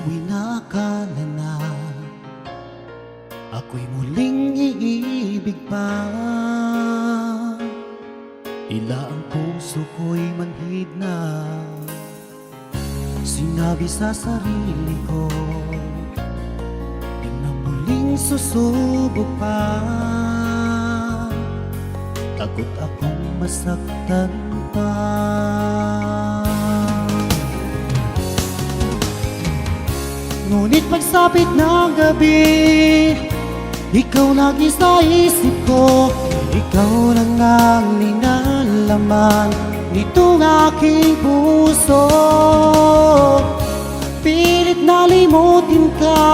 ako'y nakala na ako'y muling iibig pa. Tila ang puso ko'y manhid na. Sinabi sa sarili ko, di na muling susubok pa. Takot akong masaktan pa. Ngunit pagsapit ng gabi, ikaw lagi sa isip ko. Ikaw lang ang linalaman nitong aking puso. Pilit na limutin ka,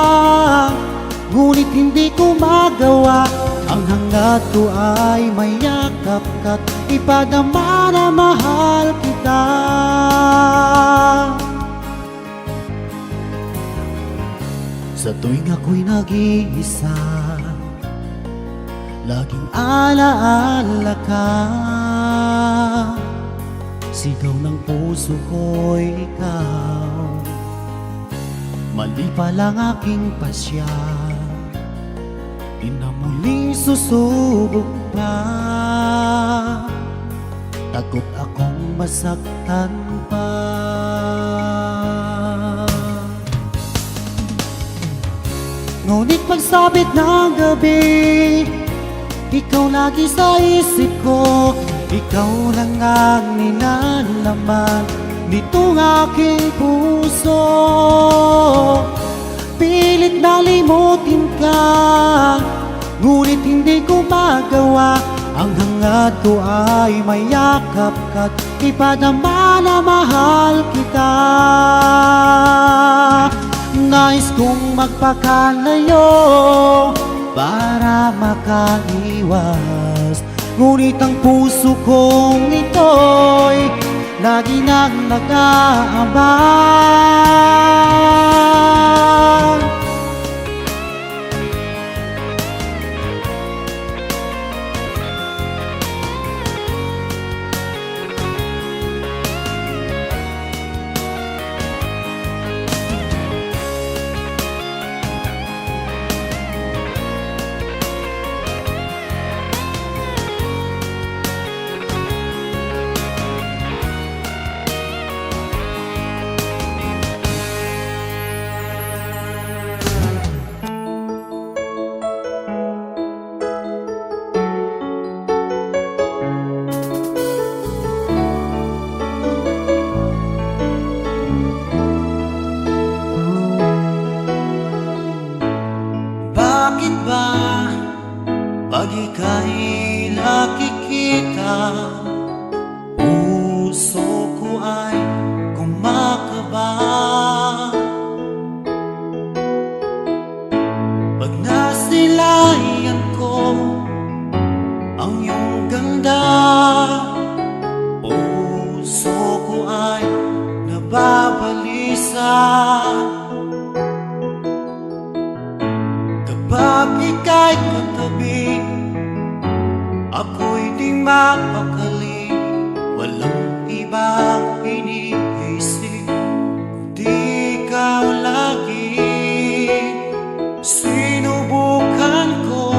ngunit hindi ko magawa. Ang hangad ko ay mayakap ka't ipadama na mahal kita. Sa tuwing ako'y nag-iisa, laging alaala ka. Sigaw ng puso ko'y ikaw. Mali pa lang aking pasya, di na muling susubok pa. Takot akong masaktan pa. Ngunit pagsapit ng gabi, ikaw lagi sa isip ko. Ikaw lang ang ninalaman nitong aking puso. Pilit na limutin ka, ngunit hindi ko magawa. Ang hangad ko ay mayakap ka't ipadama na mahal kita. Nais kong magpakalayo para makaiwas, ngunit ang puso kong ito'y lagi nang nag-aabang. Bakit ba pag ika'y nakikita, puso ko ay kumakaba? Pag nasilayan ko ang iyong ganda, puso ko ay nababalisa. Kapag ika'y katabi, ako'y di mapakali. Walang ibang iniisip kundi ikaw lagi. Sinubukan ko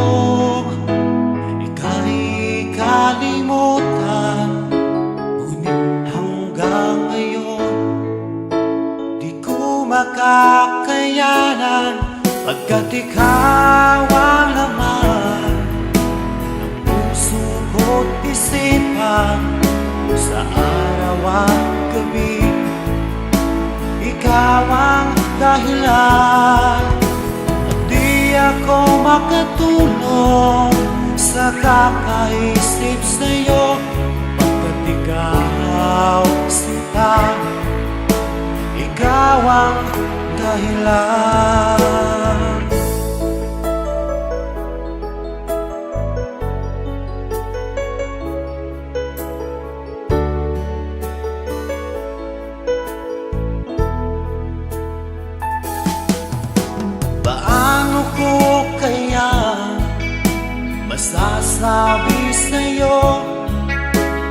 ika'y kalimutan, ngunit hanggang ngayon di ko makakayanan. Pagkat ikaw ang laman ng puso ko't isipan, sa araw at gabi, ikaw ang dahilan. At di ako makatulog sa kakaisip sa'yo, pagkat ikaw sinta, ikaw ang dahilan. Paano ko kaya masasabi sa'yo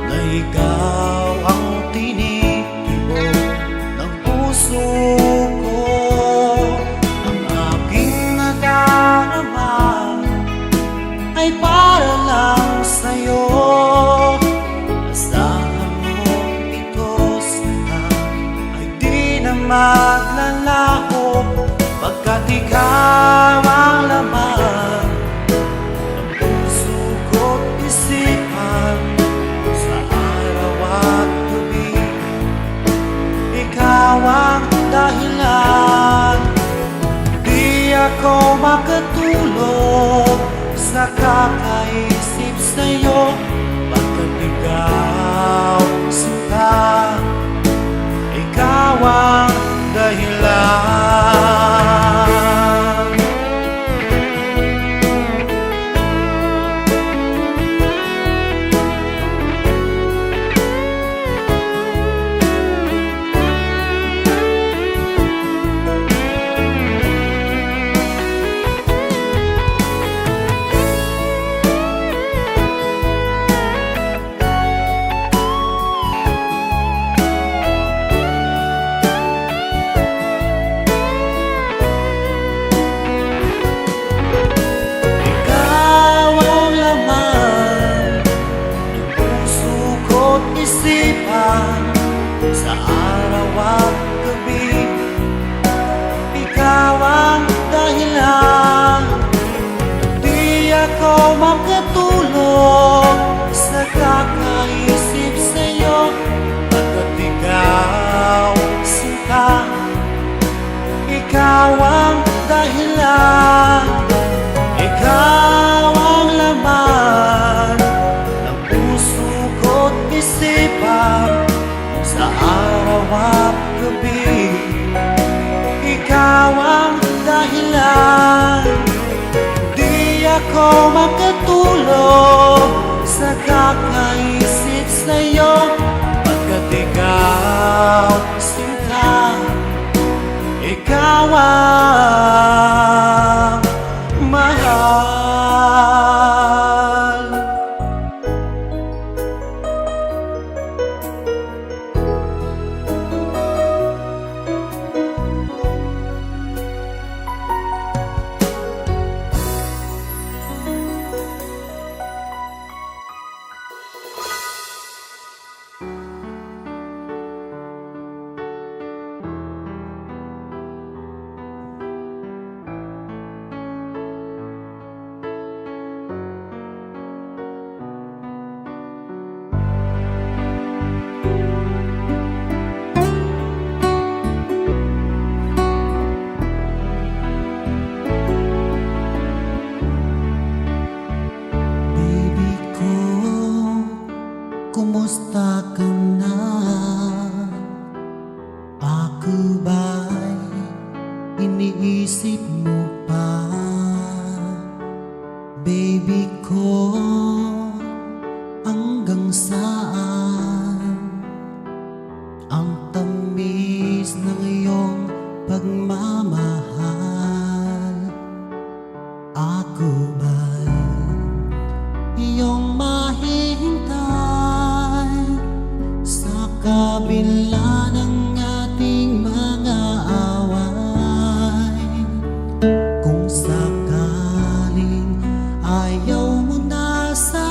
na ikaw ang tinitibok ng puso ko? maglalaho pagkat ikaw ang laman ng puso ko't isipan sa araw at gabi. Ikaw ang dahilan, di ako makatulog sa kakaisip sa'yo pagkat ikaw sinta. Ikaw ang dahilan. Sa araw at gabi, ikaw ang dahilan, di ako makatulog sa kakaisip sa'yo pagkat ikaw sinta. Ikaw ang dahilan, ikaw ang laman ng puso ko't isipan sa araw at gabi. Ikaw ang dahilan, di ako makatulog sa kakaisip sa'yo pagkat ikaw sinta. Ikaw ang mahal. Kumusta ka na? Ako ba'y iniisip mo pa? Baby ko, hanggang saan ang tamis ng iyong pagmamahal? Ako ba'y iyong mahihintay sa kabila ng ating mga away? Kung sakaling ayaw mo na sa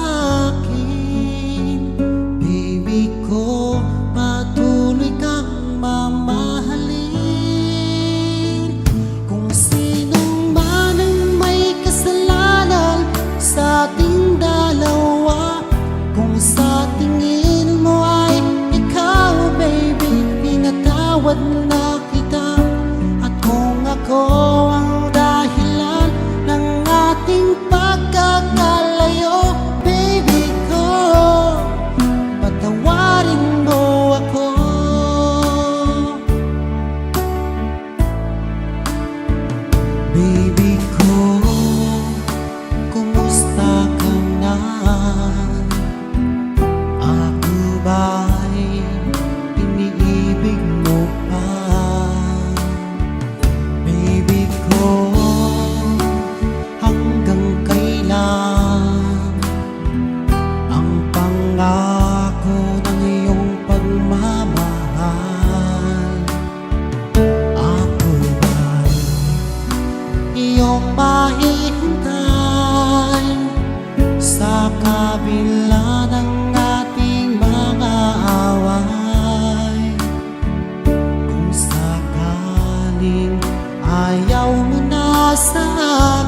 akin, baby ko, patuloy kang mamahalin. Ayaw mo na sa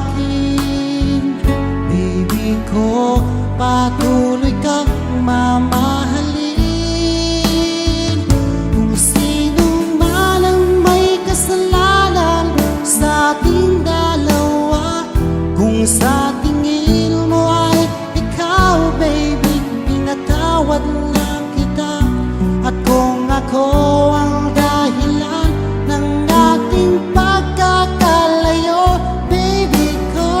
akin, baby ko, patuloy kang mamahalin. Kung sino man ang may kasalanan sa ating dalawa, kung sa tingin mo ay ikaw, baby, pinatawad na kita. At kung ako ang dahilan ng ating pagkakalayo, baby ko,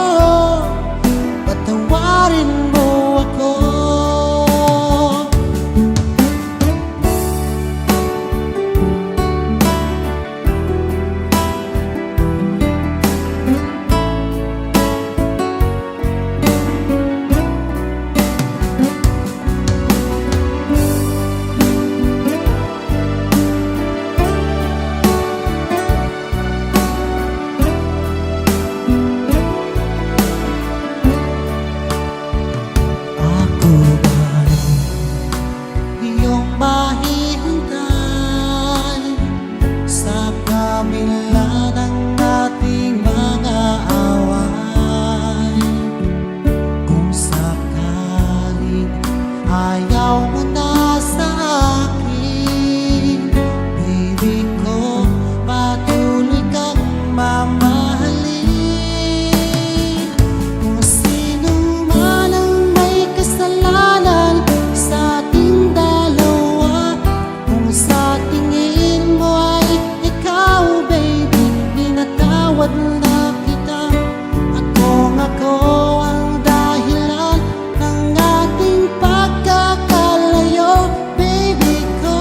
patawarin mo ako. Ako ba'y iyong mahihintay sa kabila ng ating mga away? Kung sakaling ayaw mo na sa akin, baby ko, patuloy kang mamahalin. Kung sino man ang may kasalanan sa ating dalawa, kung sa tingin mo ay ikaw, baby, pinatawad na kita. At kung ako ang dahilan ng ating pagkakalayo, baby ko,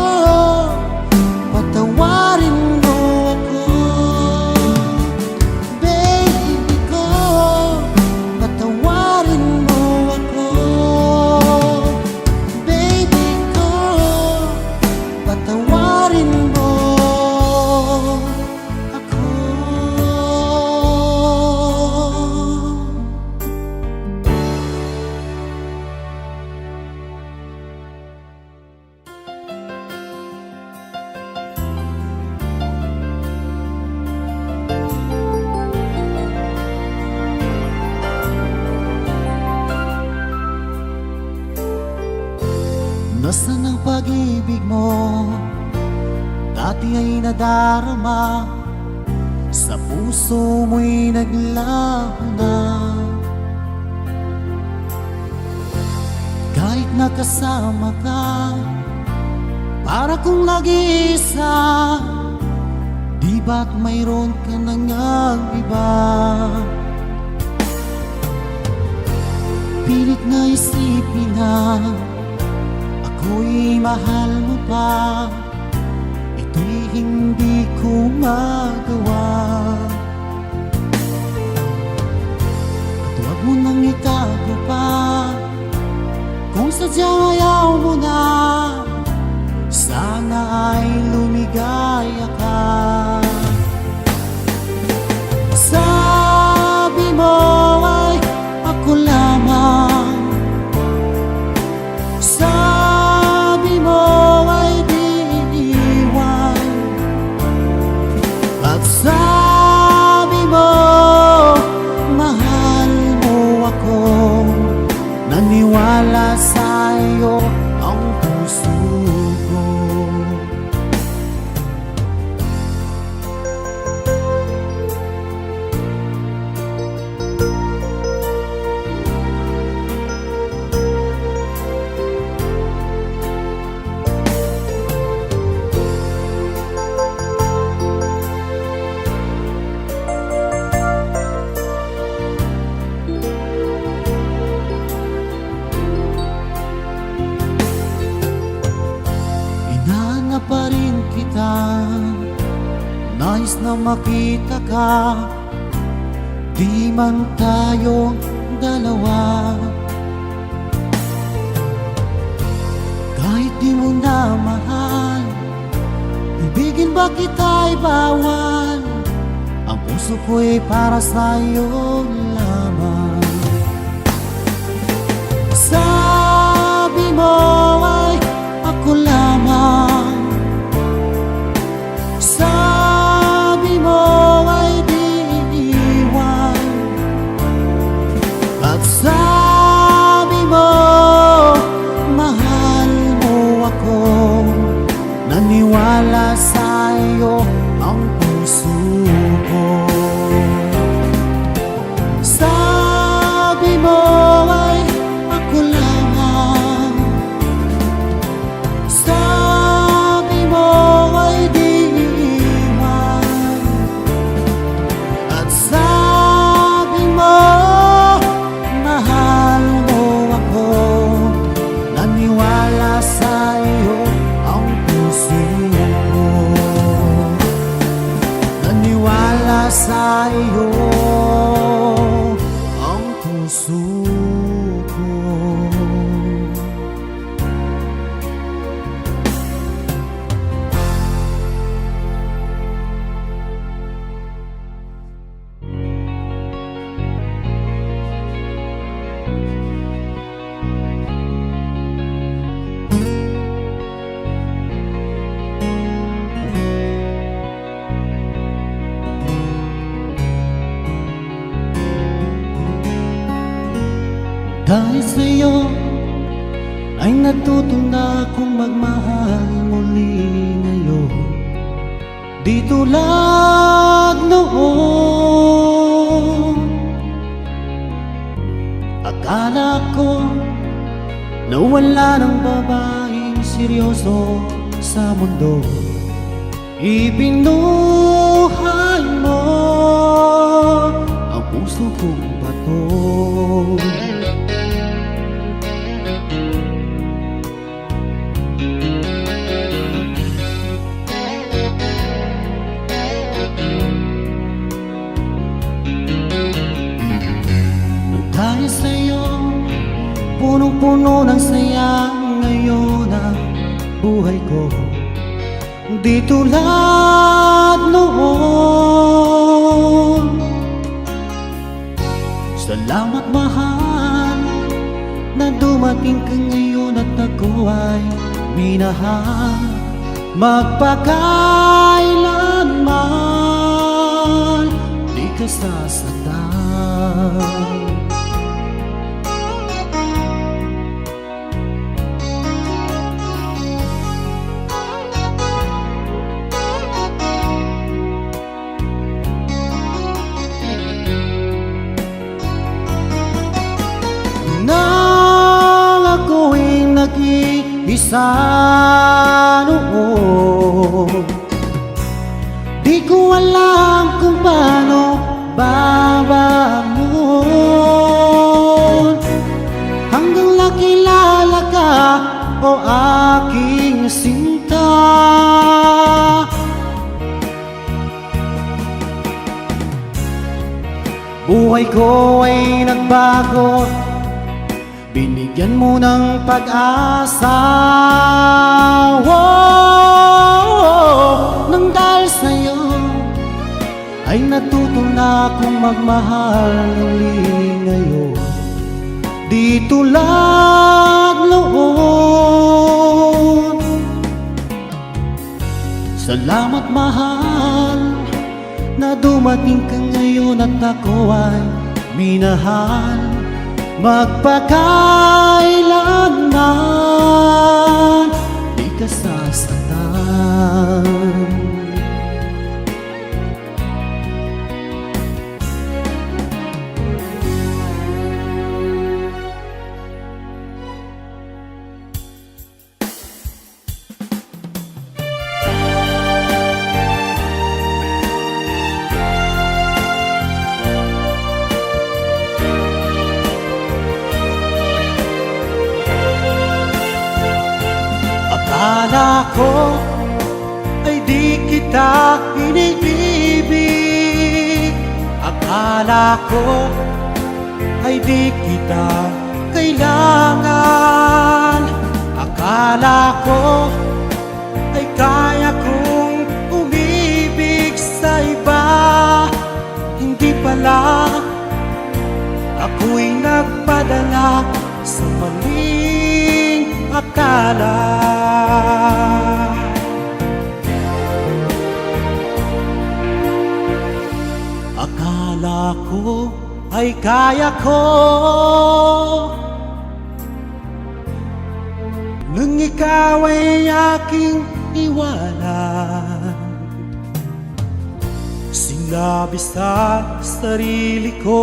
patawarin mo ako. Baby ko, patawarin mo ako. Baby ko, patawarin mo ako. Nasaan ang pag-ibig mo? Dati ay nadarama, sa puso mo'y naglaho na. Kahit nakasama ka, para kong nag-iisa, di ba't mayroon ka nang iba? Pilit na isipin na ako'y mahal mo pa, ito'y hindi ko magawa. At huwag mo nang itago pa, kung sadyang ayaw mo na, sana ay lumigaya ka. Sabi mo ay ako lamang, sabi mo ay di iiwan, at sabi mo mahal mo ako. Naniwala sa iyo ang puso ko. Hinahanap pa rin kita, nais na makita ka, di man tayong dalawa. Kahit di mo na mahal, ibigin ba kita'y bawal? Ang puso ko'y para sa'yo lamang. Sabi mo ay ako lamang, sabi mo ay di sa iyo ang puso ko. Dahil sa'yo ay natuto na akong magmahal muli ngayon. Di tulad noon. Akala ko na wala ng babaeng seryoso sa mundo. Ibinuhay mo ang puso kong bato. Dahil sa'yo, punong-puno ng saya ngayon ang buhay ko. Di tulad noon. Salamat mahal na dumating ka ngayon at ako ay minahal. Magpakailanman di ka sasaktan. Nag-iisa noon, di ko alam kung paano babangon. Hanggang nakilala ka, o aking sinta. Buhay ko ay nagbago, binigyan mo ng pag-asa. Nang dahil sa'yo ay natuto na akong magmahal uli ngayon. Di tulad noon. Salamat mahal na dumating ka ngayon at ako ay minahal. Magpakailanman di ka sasaktan. Akala ko ay di kita iniibig. Akala ko ay di kita kailangan. Akala ko ay kaya kong umibig sa iba. Hindi pala, ako'y nagpadala sa maling akala. Akala ko ay kaya ko, nang ikaw ay aking iwanan. Sinabi sa sarili ko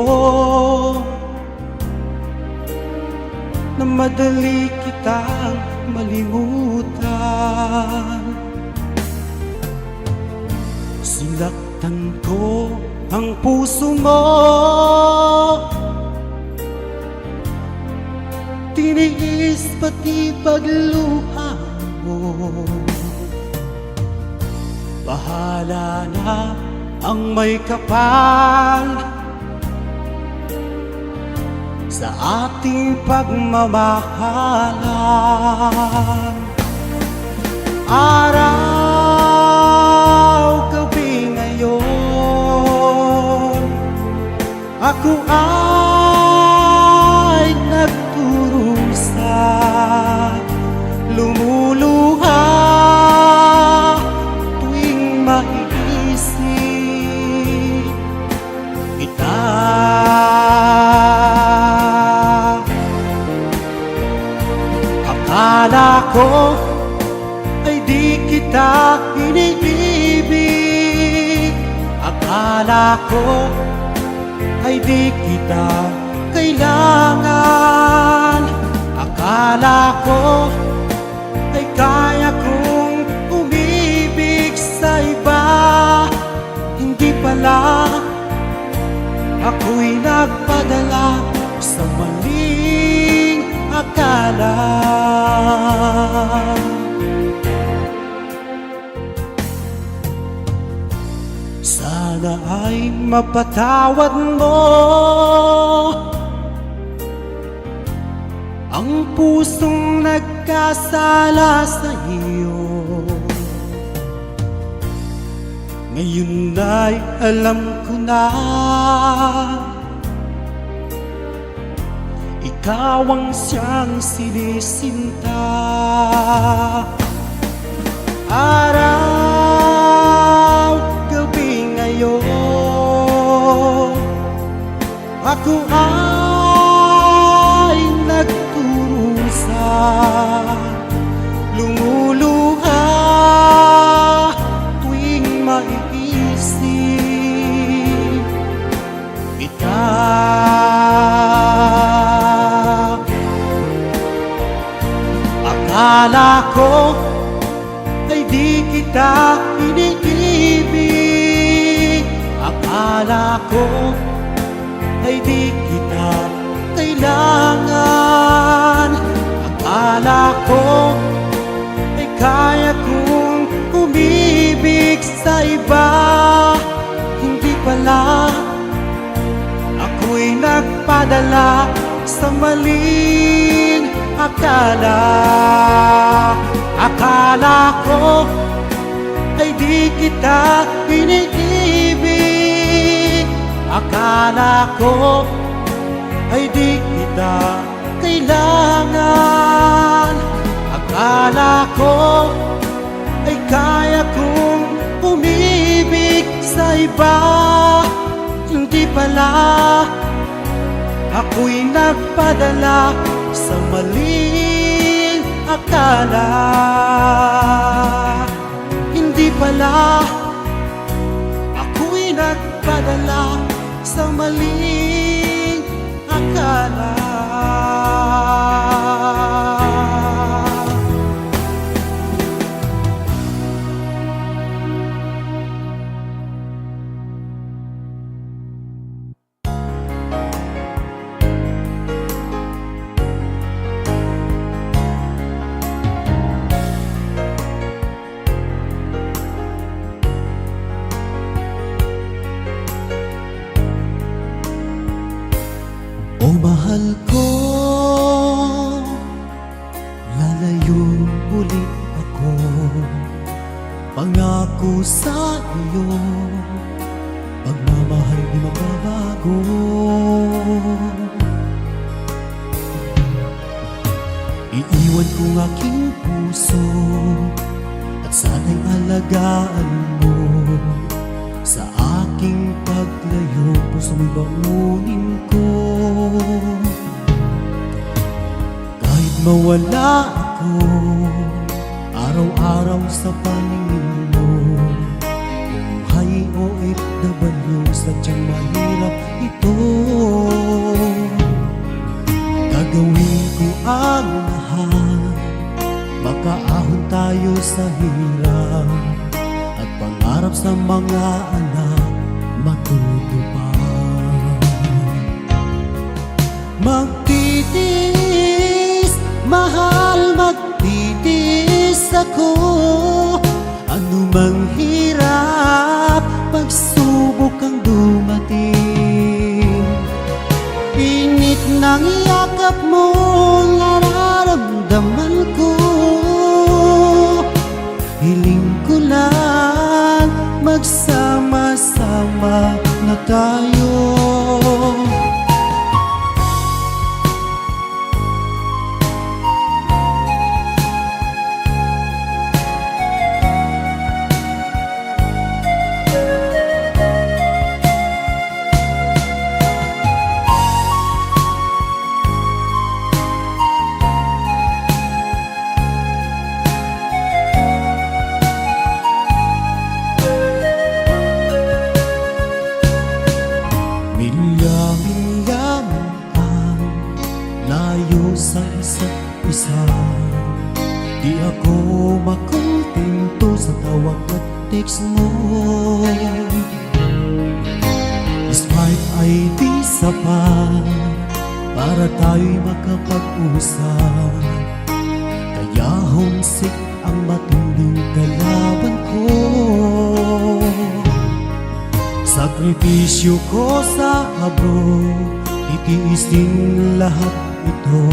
na madali kitang malimutan. Sinaktan ko ang puso mo, tiniis pati pagluha mo. Bahala na ang may kapal sa ating pagmamahalan. Araw, gabi ngayon, ako ay nagkurusa, lumuluha tuwing maiisip kita. Akala ko ay di kita iniibig, akala ko ay di kita kailangan, akala ko ay kaya kong umibig sa iba. Hindi pala, ako'y nagpadala sa maling akala. Sana ay mapatawad mo ang pusong nagkasala sa iyo. Ngayon ay alam ko na ikaw ang siyang sinisinta. Araw, gabi ngayon, ako ay nagkurusa, lumuluha tuwing maiisip kita. Akala ko ay di kita iniibig, akala ko ay di kita kailangan, akala ko ay kaya kong umibig sa iba. Hindi pala, ako'y nagpadala sa maling akala. Akala ko ay di kita iniibig, akala ko ay di kita kailangan, akala ko ay kaya kong umibig sa iba. Hindi pala, ako'y nagpadala sa maling akala. Hindi pala, ako'y nagpadala sa maling akala. O mahal ko, lalayo ulit ako, pangako sa iyo, pagmamahal di magbabago. Iiwan kong aking puso at sana'y alagaan mo. Sa aking paglayo, puso mo'y bangunin ko. Kahit mawala ako, araw-araw sa paningin mo. Buhay OFW, sadyang mahirap ito. Gagawin ko ang lahat, makaahon tayo sa hirap, at pangarap sa mga anak matutupad. Magtitiis, mahal, magtitiis ako, anumang hirap, pagsubok yakap mo, nararamdaman ko. Hiling ko lang magsama-sama na tayo. Milya-milyaman ang layo sa isa't isa. Di ako makontento sa tawag at text mo. Smart ay di sapat para tayo'y makapag-usap. Kaya homesick ang matinding kalaban ko. Sakripisyo ko sa abroad, titiisin lahat ito.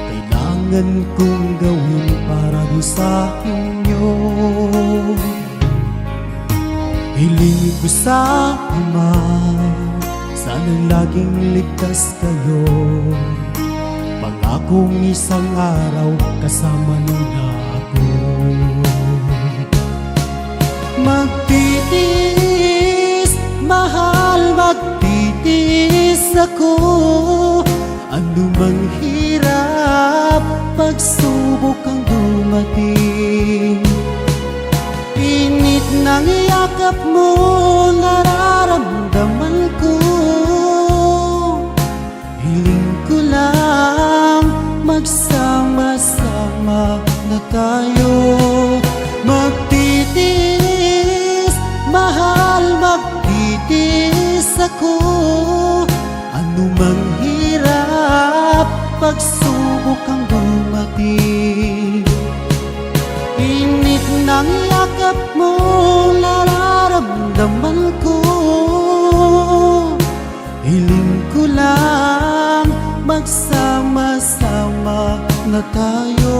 Kailangan kong gawin para di sa inyo. Hiling ko sa Ama, sana'y laging ligtas kayo. Pangakong isang araw kasama niyo na ako. Magtitiis, mahal, magtitiis ako. Ano mang hirap, pagsubok ang dumating. Init ng yakap mo, nararamdaman ko. Hiling ko lang magsama-sama na tayo. Magtitiis, mahal, magtitiis ako. Ano mang hirap, pagsubok ang dumating. Init ng yakap mo, nararamdaman ko. Hiling ko lang magsama-sama na tayo.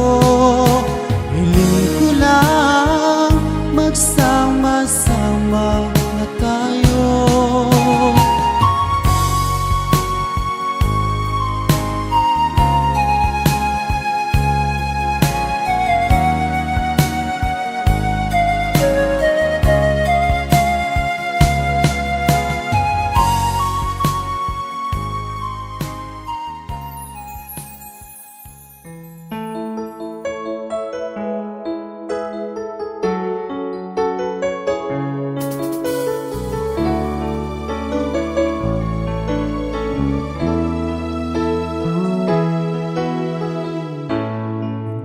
Hiling ko lang magsama-sama na tayo.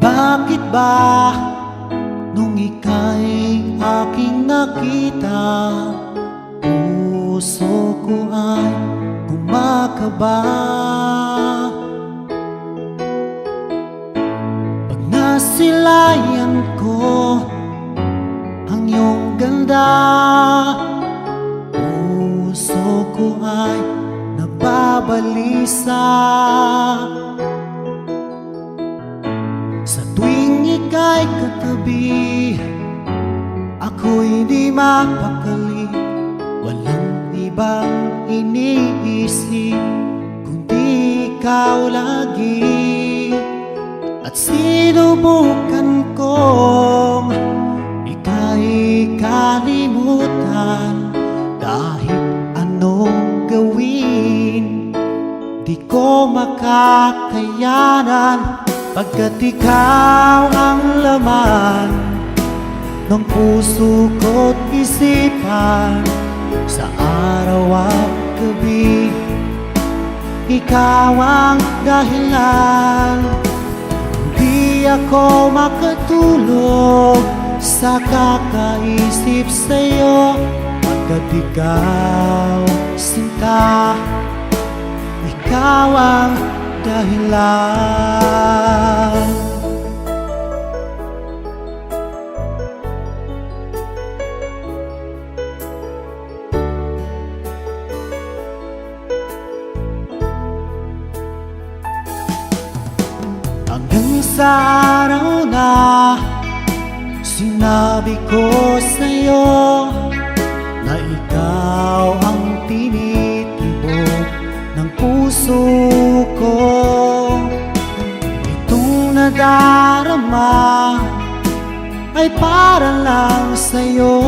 Bakit ba nung ika'y aking nakita, puso ko ay kumakaba? Pag nasilayan ko ang iyong ganda, puso ko ay nababalisa. Sa tuwing ika'y katabi, ako'y di mapakali. Walang ibang iniisip kundi ikaw lagi. At sinubukan kong ika'y kalimutan. Kahit anong gawin, di ko makakayanan. Pagkat ikaw ang laman ng puso ko't isipan. Sa araw at gabi, ikaw ang dahilan. Di ako makatulog sa kakaisip sa'yo. Pagkat ikaw, sinta, ikaw ang dahilan. sa araw na sinabi ko sa'yo na ikaw ang tinitibok ng puso ko. Itong nadarama ay para lang sa'yo.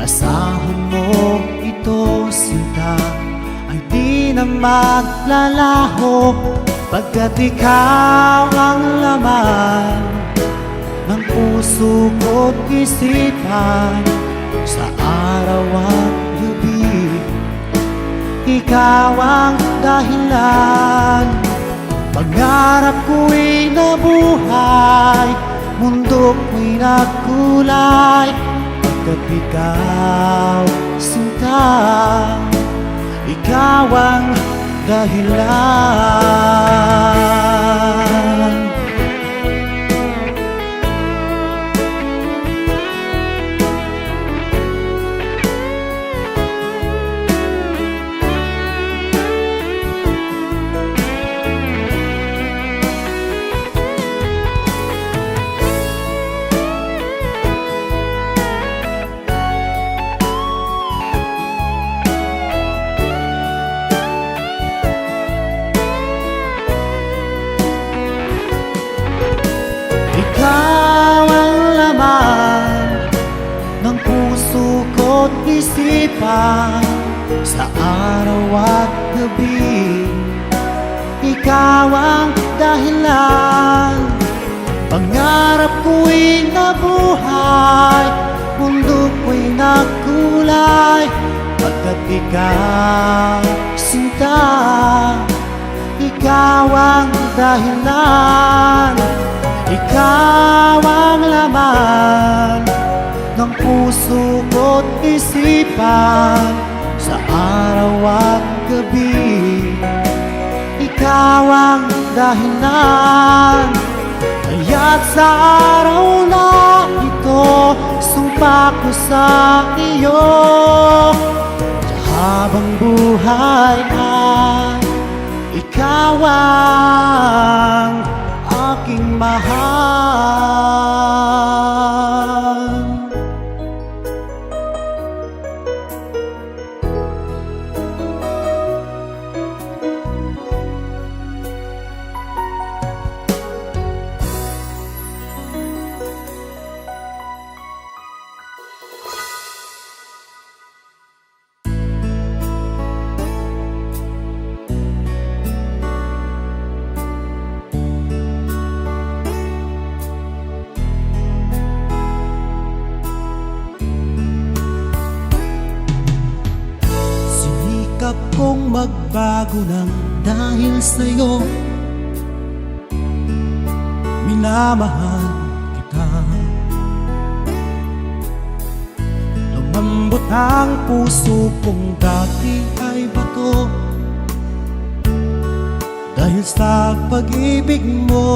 Asahan mo ito, sinta, ay di na maglalaho, pagkat ikaw ang laman ng puso ko't isipan. Sa araw at gabi, ikaw ang dahilan. Pangarap ko'y nabuhay, mundo ko'y nagkulay, pagkat ikaw, sinta, ikaw ang dahilan. Ikaw ang laman ng puso ko't isipan. Sa araw at gabi, ikaw ang dahilan. Pangarap ko'y nabuhay, mundo ko'y nagkulay, pagkat ikaw, sinta, ikaw ang dahilan. Ikaw ang laman ng puso ko't isipan. Sa araw at gabi, ikaw ang dahilan. Kaya't sa araw na ito, sumpa ko sa iyo, sa habang buhay ay ikaw ang aking mahal. Sinikap kong magbago ng dahil sa'yo, minamahal kita. Lumambot ang puso kong dati ay bato, dahil sa pag-ibig mo.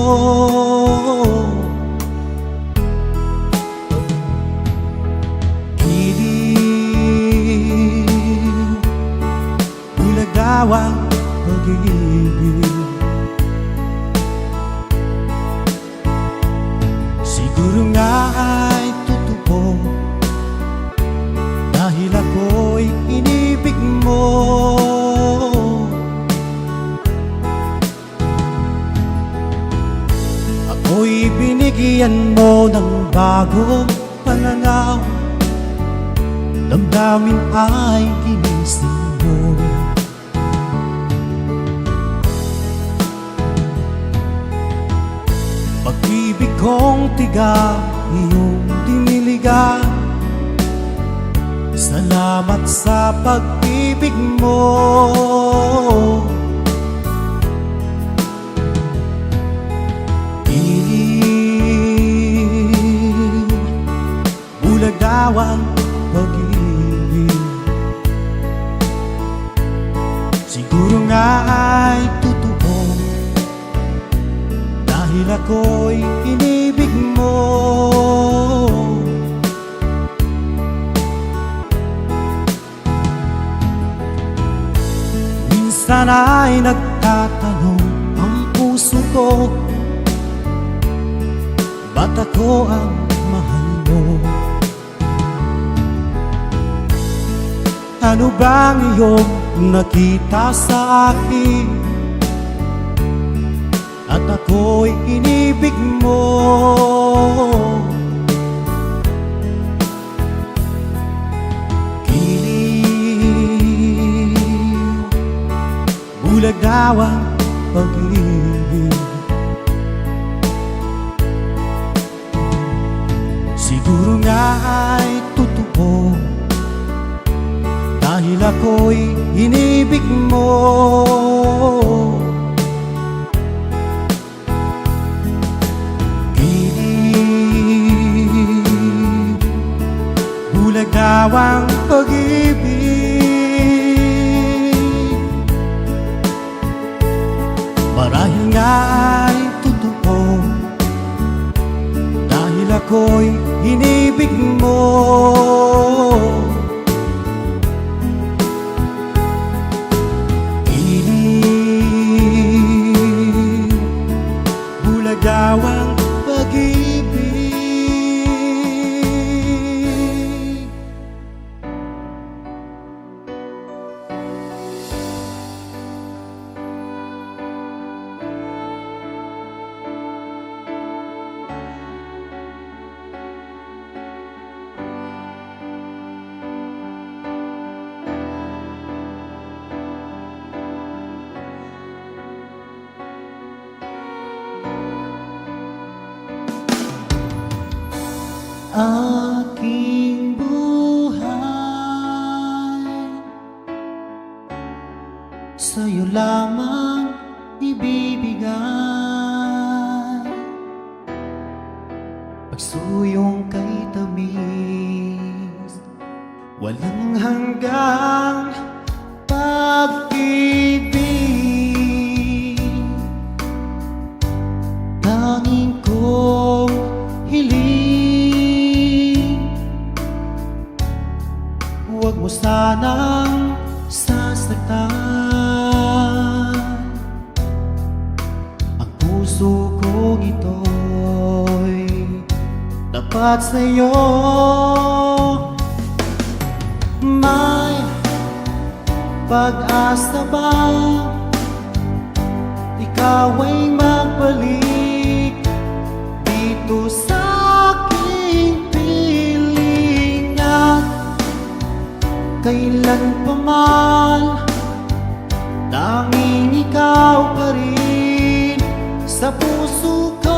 Ang pag-ibig, siguro nga ay totoo, dahil ako'y inibig mo. Ako'y binigyan mo ng bagong pananaw, damdamin ay ginising mo. Pag-ibig kong tiga, iyong diniligan. Salamat sa pag-ibig mo. Bulag daw ang pag-ibig, siguro nga ay totoo, dahil ako'y inibig mo. Minsan ay nagtatanong ang puso ko, ba't ako ang mahal mo? Ano bang iyong nakita sa akin at ako'y inibig mo? Giliw, bulag daw ang pag-ibig. Siguro nga ay totoo dahil ako'y inibig mo. Giliw, bulag daw ang pag-ibig. Marahil nga ay totoo dahil ako'y inibig mo. Daw ang pag-ibig. Aking buhay, sa'yo lamang ibibigay. Pagsuyong kay tamis, walang hanggang pag-ibig. Tanging kong hiling, huwag mo sanang sasaktan ang puso kong ito'y tapat sa'yo. May pag-asa ba ikaw ay magbalik dito sa aking piling at kailan pa man tanging ikaw pa rin sa puso ko.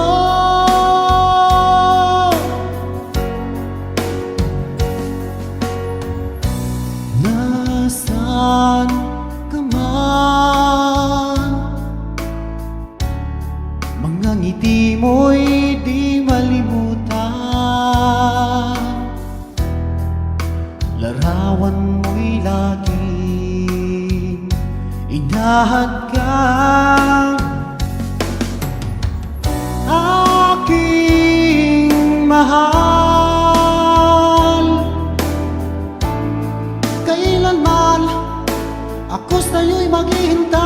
Nasaan ka man, mga ngiti mo'y di malimutan. Larawan mo'y laging inahadgang. Aking mahal, kailanman ako sa'yo'y maghihintay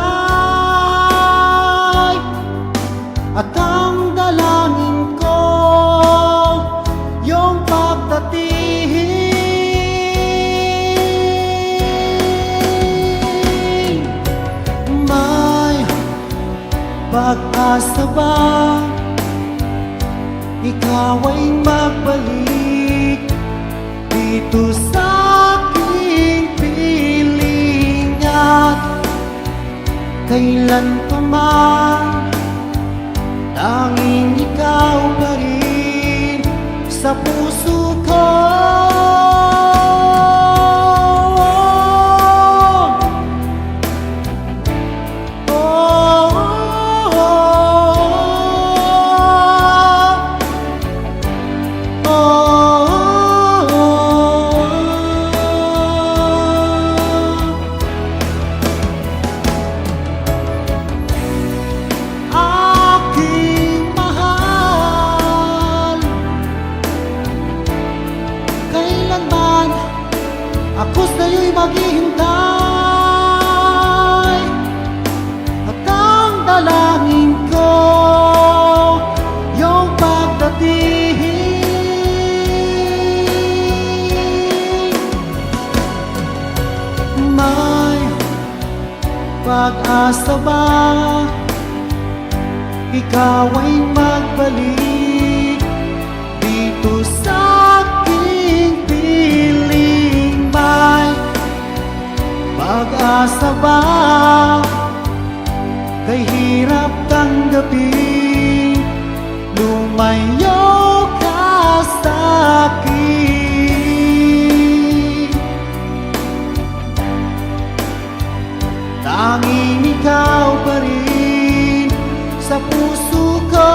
at ang dalangin ko yung pagdating. May pag-asa ba ikaw ay magbalik dito sa aking piling at kailan pa man tanging ikaw pa rin sa puso ko. Ako sa'yo'y maghihintay at ang dalangin ko yung pagdating. pag-asa ba ikaw ay magbalik dito sa aking piling? May pag-asa ba kay hirap tanggapin? Lumayo ka sa akin, tanging ikaw pa rin sa puso ko.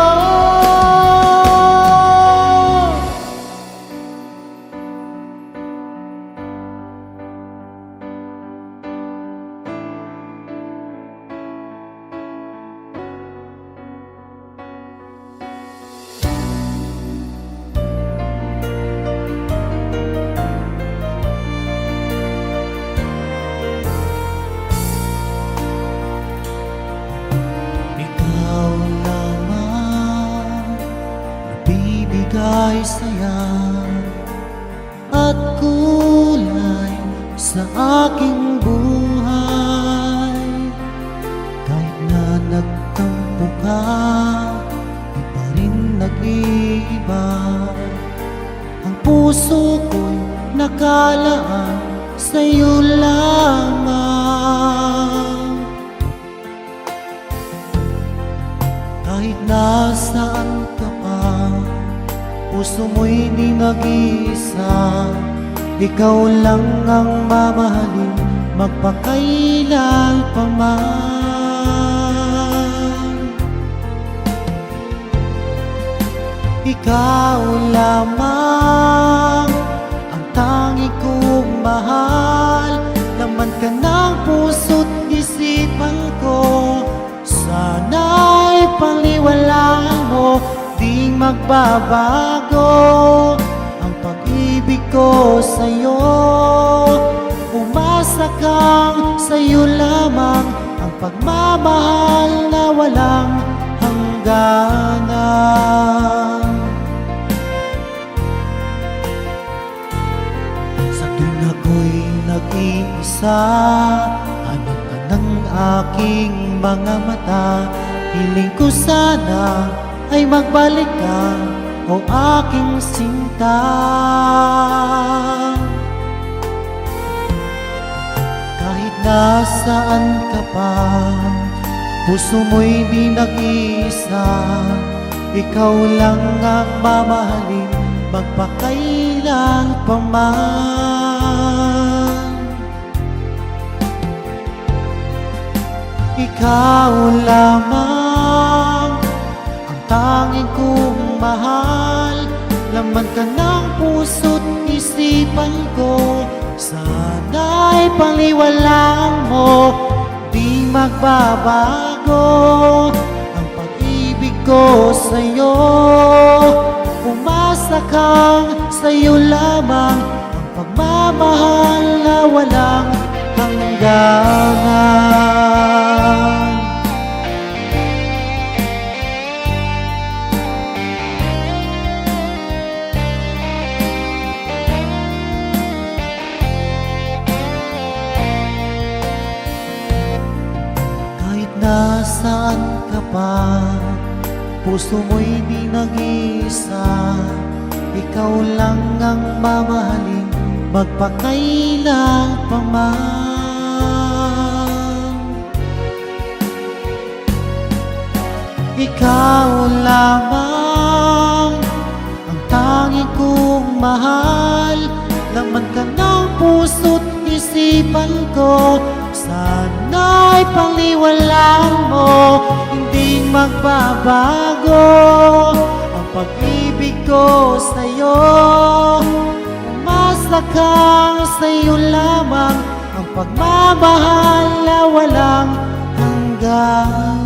Bigay saya at kulay sa aking buhay. Kahit na nagtampo ka, di pa rin nag-iiba. Ang puso ko'y nakalaan sa'yo lamang. Kahit nasaan ka pa, puso mo'y di nag-iisa. Ikaw lang ang mamahalin, magpakailan pa man. Ikaw lamang ang tangi kong mahal. Laman ka ng puso't isipan ko, sana'y paliwalaan mo. Di magbabago ang pag-ibig ko sa'yo. Umasa kang sa'yo lamang ang pagmamahal na walang hangganan. Sa tuwing ako'y nag-iisa, hanap ka ng aking mga mata. Hiling ko sana ay magbalik ka, o aking sinta. Kahit nasaan ka pa, puso mo'y di nag-iisa. Ikaw lang ang mamahalin, magpakailan pa man. Ikaw lamang tanging kong mahal. Laman ka ng puso't isipan ko, sana'y paliwalaan mo. Di magbabago ang pag-ibig ko sa'yo. Umasa kang sa'yo lamang ang pagmamahal na walang hangganan. Nasaan ka pa, puso mo'y di nag-iisa. Ikaw lang ang mamahalin, magpakailan pa man. Ikaw lamang ang tanging kong mahal. Laman ka ng puso't isipan ko, sana'y paliwalaan mo. Hindi magbabago ang pag-ibig ko sa'yo. Umasa kang sa'yo lamang ang pagmamahal na walang hanggan.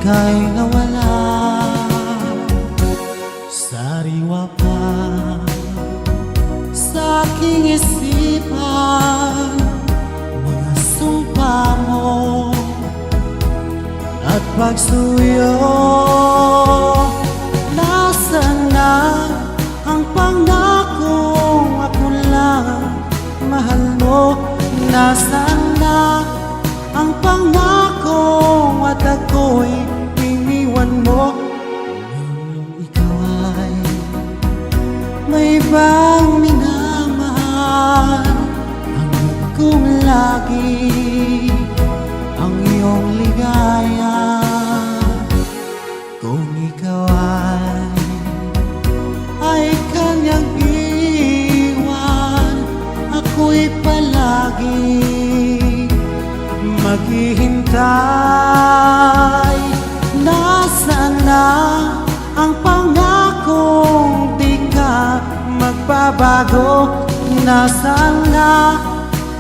ika'y nawala. Sariwa pa sa aking isipan mga sumpa mo at pagsuyo. Nasaan na ang pangakong ako lang mahal mo? Nasaan na ang pangako at ako'y iniwan mo? Nung ikaw ay may ibang minamahal, hangad kong lagi ang iyong ligaya. Kung ikaw ay kanyang iwan, ako'y palagi maghihintay. Nasaan na ang pangakong di ka magbabago? Nasaan na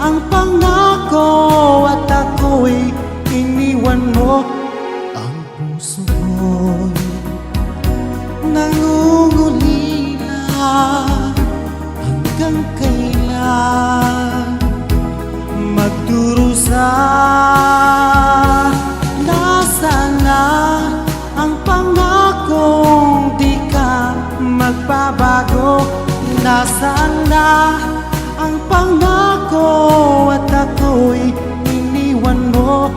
ang pangako at ako'y iniwan mo? Ang puso ko'y nangungulila, hanggang kailan magdurusa? Nasaan na ang pangakong di ka magbabago? Nasaan na ang pangako at ako'y iniwan mo?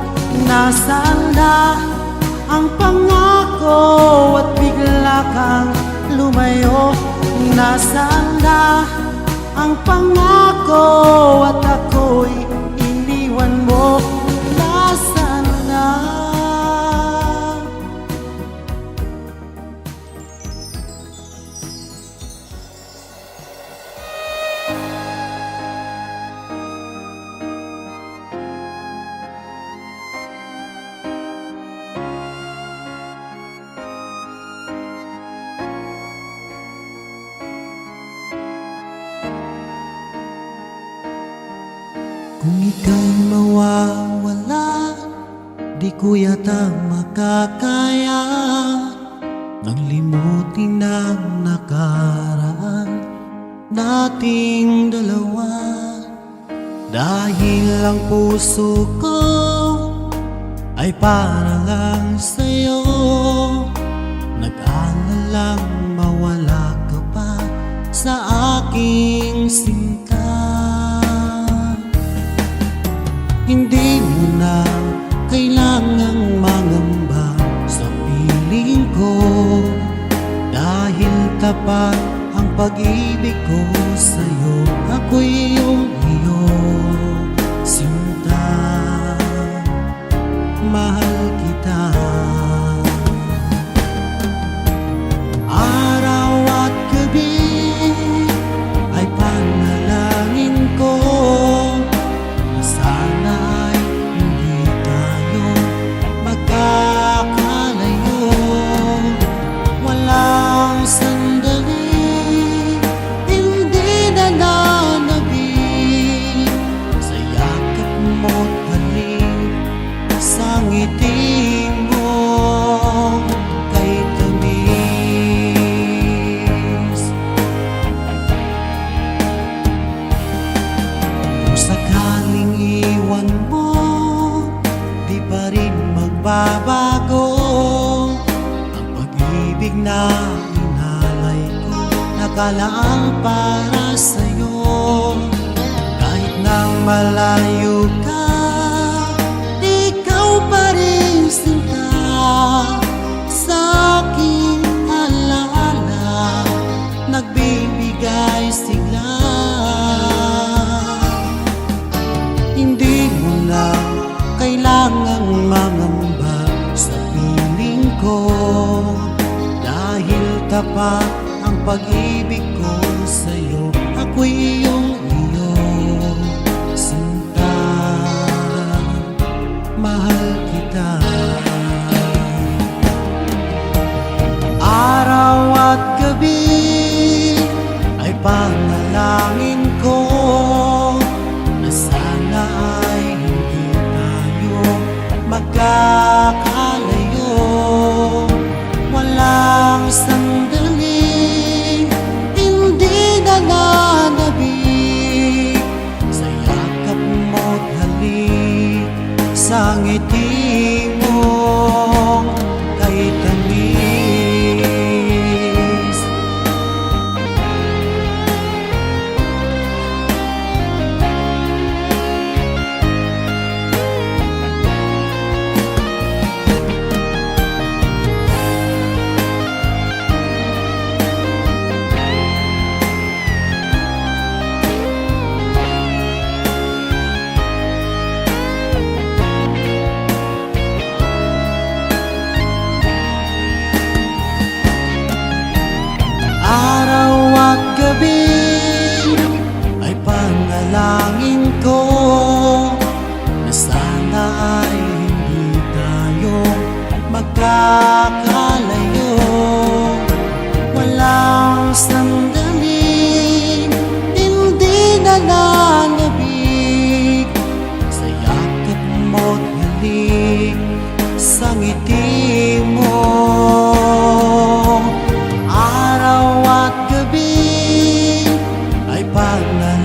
Nasaan na ang pangako at bigla kang lumayo? Nasaan na ang pangako at ako'y iniwan mo? Nasaan na? Kung ika'y mawawala, di ko yata makakaya nang limutin ang nakaraan nating dalawa. Dahil ang puso ko ay para lang sa'yo, nag-aalalang mawala ka pa sa aking sinta. Hindi mo na kailangang mangamba sa piling ko, dahil tapat ang pag-ibig ko sa'yo. Ako'y iyong sinta, mahal kita. Araw at gabi ay panalangin ko, sana ay hindi tayo magkakalayo. Walang sandali hindi nananabik sa yakap mo't halik, sa ngiti mo kay tamis. Kung sakaling iwan mo, di pa rin magbabago ang pag-ibig na inalay ko, nakalaang para sa'yo. Kahit nang malayo ka, ikaw pa rin sinta sa aking alaala, nagbibigay sigla. Hindi mo na kailangang mangamba sa piling ko, dahil tapat ang pag-ibig ko sa'yo. Ako'y iyong sinta, mahal kita. Araw at gabi ay panalangin ko na sana ay hindi tayo magkakalayo.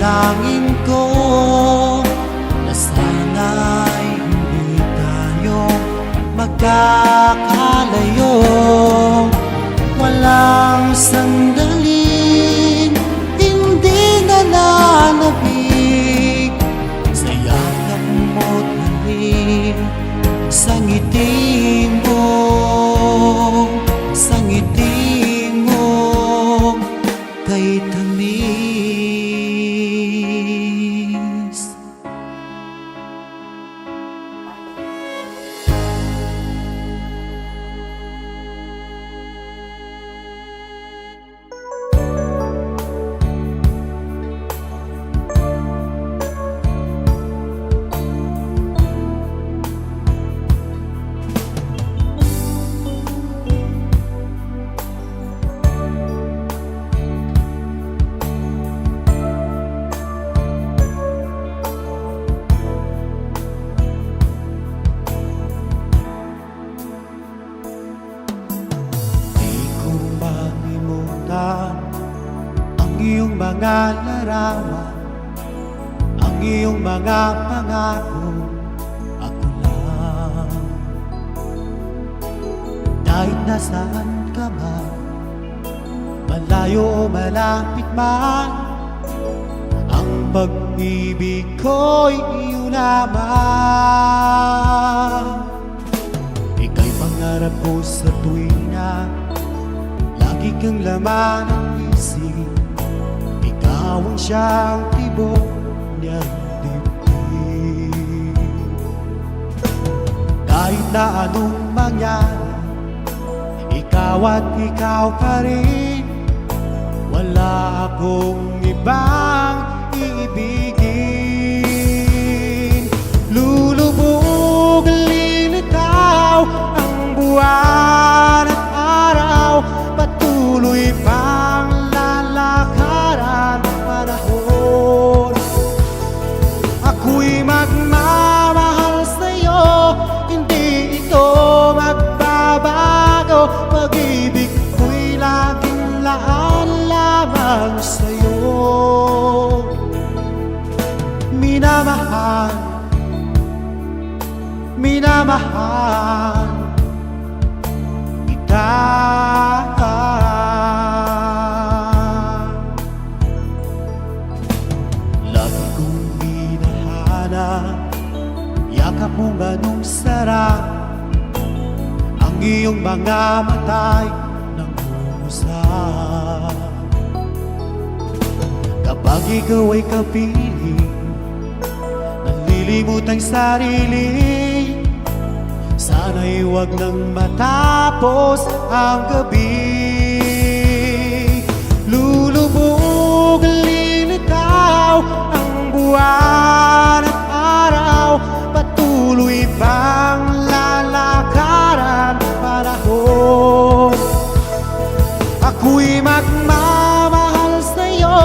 Dalangin ko na sana'y hindi tayo magkakalayo. Walang sandaling hindi nananabik sa yakap mo't halik, sa ngiti mo, sa ngiti mo kay tamis. Ang iyong mga larawan, ang iyong mga pangako, ako lang. Kahit nasaan ka man, malayo o malapit man, ang pag-ibig ko'y iyo lamang. Ika'y pangarap ko sa tuwina, lagi kang laman ng isip. Ikaw ang siyang tibok niyang dibdib. Kahit na anong mangyari, ikaw at ikaw pa rin. Wala akong ibang iibigin. Lulubog, lilitaw ang buwan at araw, patuloy pang lalakaran panahon. Ako'y magmamahal sa'yo, hindi ito magbabago. Pag-ibig ko'y laging laan lamang sa'yo. Minamahal, minamahal kita. Lagi kong minahanap, yakap mo ganong sarap, ang iyong mga mata'y nangungusap. Kapag ikaw ay kapiling, nalilimot ang sarili, sana'y huwag nang matapos ang gabi. Lulubog, lilitaw ang buwan at araw, patuloy pang lalakaran panahon. Ako'y magmamahal sa'yo,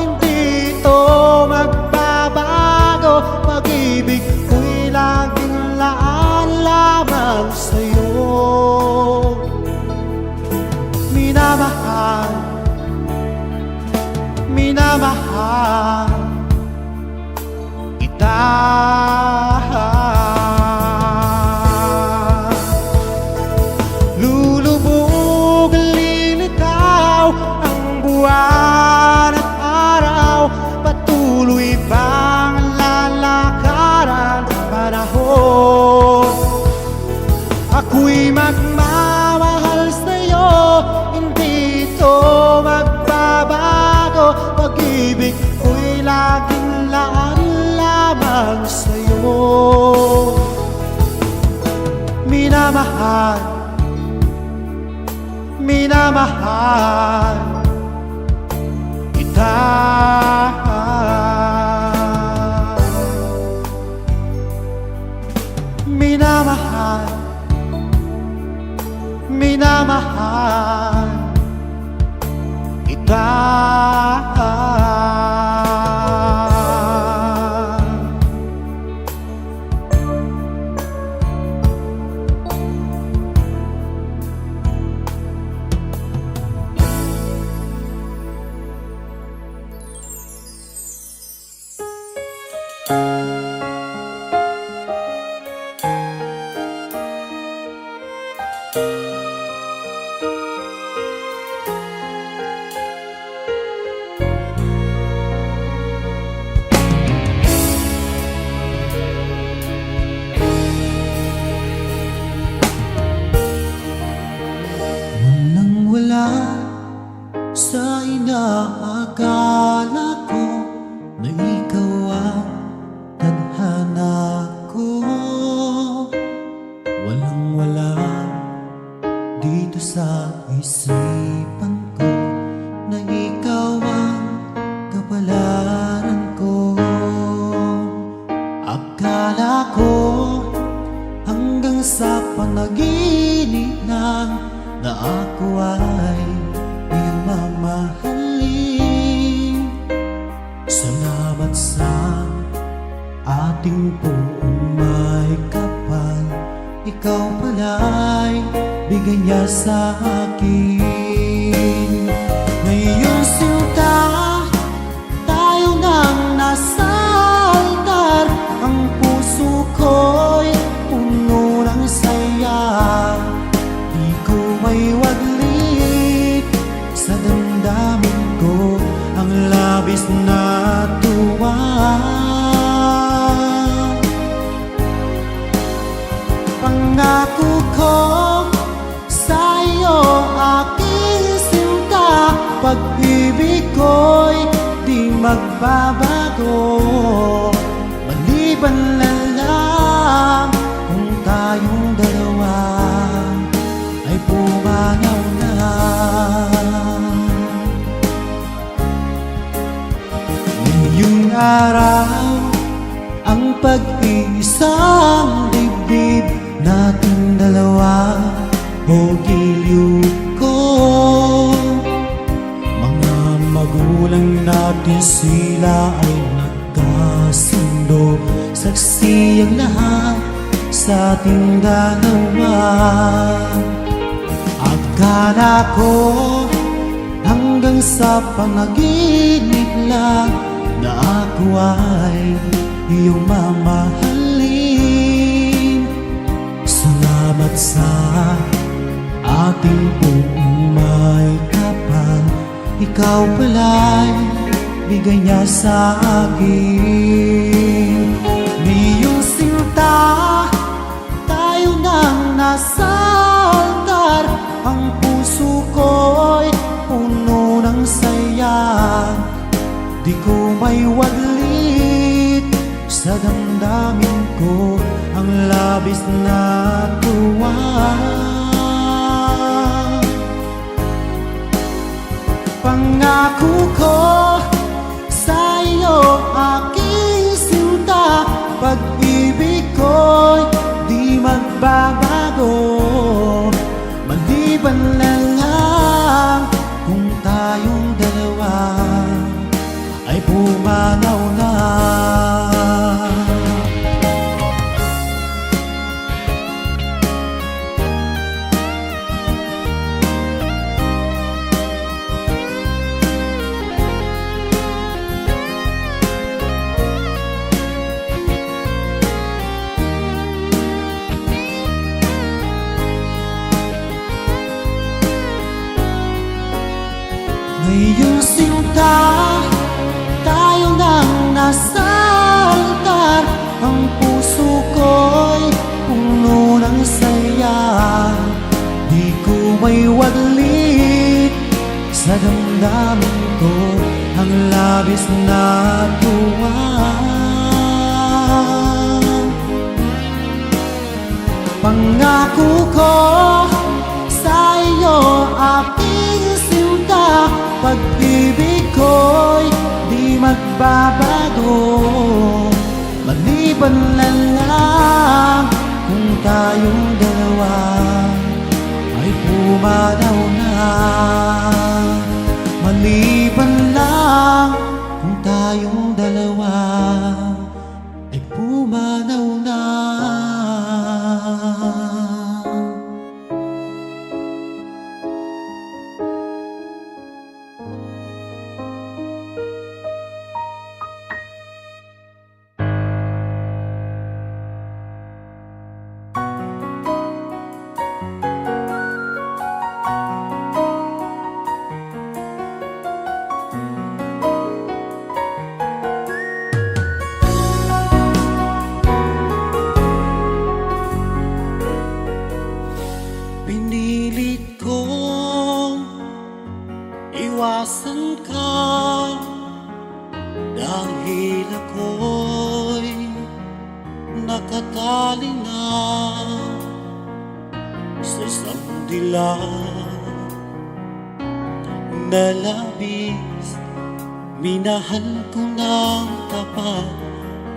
hindi ito magbabago. Pag-ibig ko'y laging laan lamang sa'yo. Minamahal, minamahal kita. Lulubog, lilitaw ang buwan at araw, patuloy pang lalakaran panahon. Ako'y magmamahal sa'yo, hindi ito magbabago. Pag-ibig ko'y laging laan lamang sa'yo. Minamahal, minamahal kita. Minamahal, minamahal kita. Akala ko na ikaw ang tadhana ko, walang-wala dito sa isipan ko, na ikaw ang kapalaran ko. Akala ko hanggang sa panaginip lang na ako ay iyong mamahalin. Salamat sa ating buong may kapal, ikaw pala'y bigay niya sa akin. Ngayon sinta, tayo nang nasa altar, ang puso ko'y puno ng saya. Di ko may waglit sa damdamin ko ang labis na tuwa. Pangako ko sa iyo, aking sinta, pag-ibig ko'y di magbabago, maliban na lang kung tayong dalawa ay pumanaw na. Ngayong araw, ang pag-iisang dibdib nating dalawa o giliw ko. Mga magulang natin sila ay nagkasundo, saksi ang lahat sa ating dalawa. Akala ko hanggang sa panaginip lang na ako ay iyong mamahalin. Salamat sa ating buong may kapal, ikaw pala'y bigay niya sa akin. Ngayong sinta, tayo nang nasa altar, ang puso ko'y puno ng saya. Di ko may waglit sa damdamin ko ang labis na tuwa. Pangako ko sa iyo, aking sinta, pag-ibig ko'y di magbabago, maliban na lang kung tayong dalawa ay pumanaw na. Ngayong sinta, tayo nang nasa altar, ang puso ko'y puno ng saya. Di ko may waglit sa damdamin ko ang labis na tuwa. Pangako ko sa iyo, aking sinta, pag-ibig ko'y di magbabago, maliban na lang kung tayong dalawa ay pumanaw na. Maliban lang kung tayong dalawa ay pumanaw na. halina sa isang dilag na labis. Minahal ko ng tapat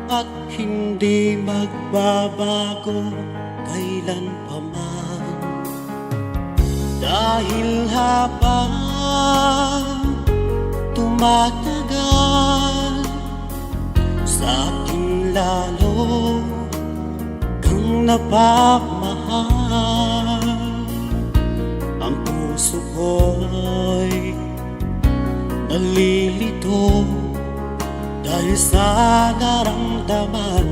at hindi magbabago kailan pa man. Dahil habang tumatagal, sa akin lalo kang napamahal. Ang puso ko'y nalilito dahil sa naramdaman.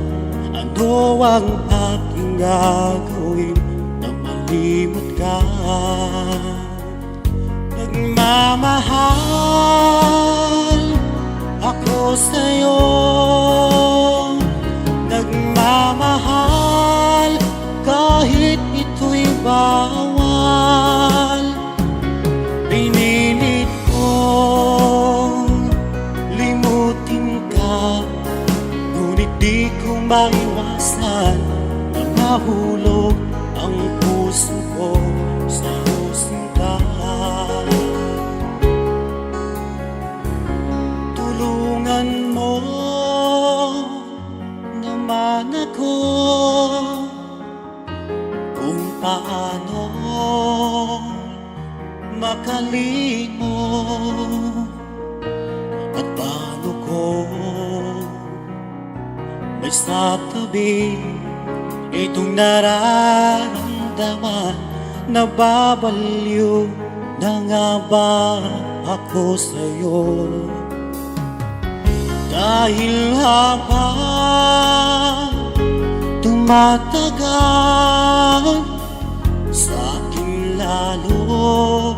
Ano ang aking gagawin na malimot ka? Nagmamahal ako sa'yo, nagmamahal kahit ito'y bawal. Pinilit kong limutin ka, ngunit di ko maiwasan na mahulog ang puso ko sa iyong sinta. Tulungan mo naman ako kung paano makalimot at paano ko may sa tabi itong nararamdaman. Nababaliw na nga ba ako sa'yo? Dahil habang tumatagal, sa akin lalo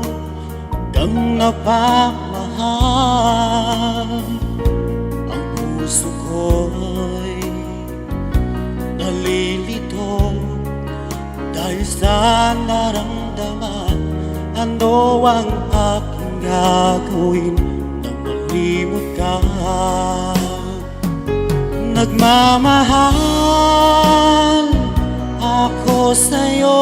kang napamahal. Ang puso ko'y nalilito dahil sa naramdaman. Ano ang aking gagawin nang malimot ka? Nagmamahal ako sa'yo,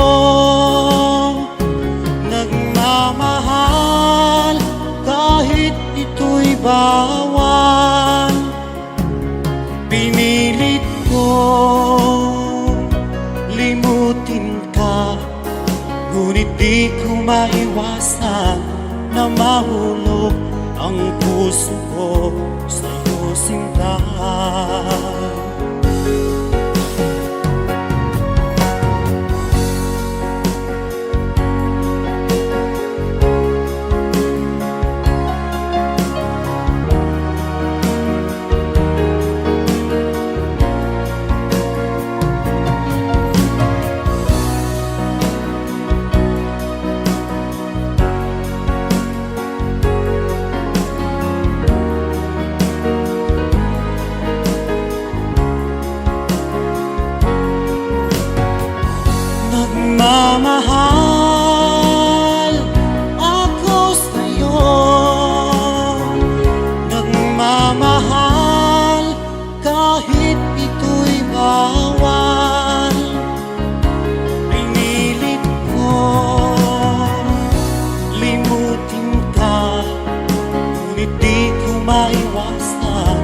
nagmamahal kahit ito'y bawal. Pinilit ko limutin ka, ngunit di ko maiwasan na mahulog ang puso ko sa iyong sinta. Nagmamahal ako sa'yo, nagmamahal kahit ito'y bawal. Pinilit ko limutin ka, ngunit di ko maiwasan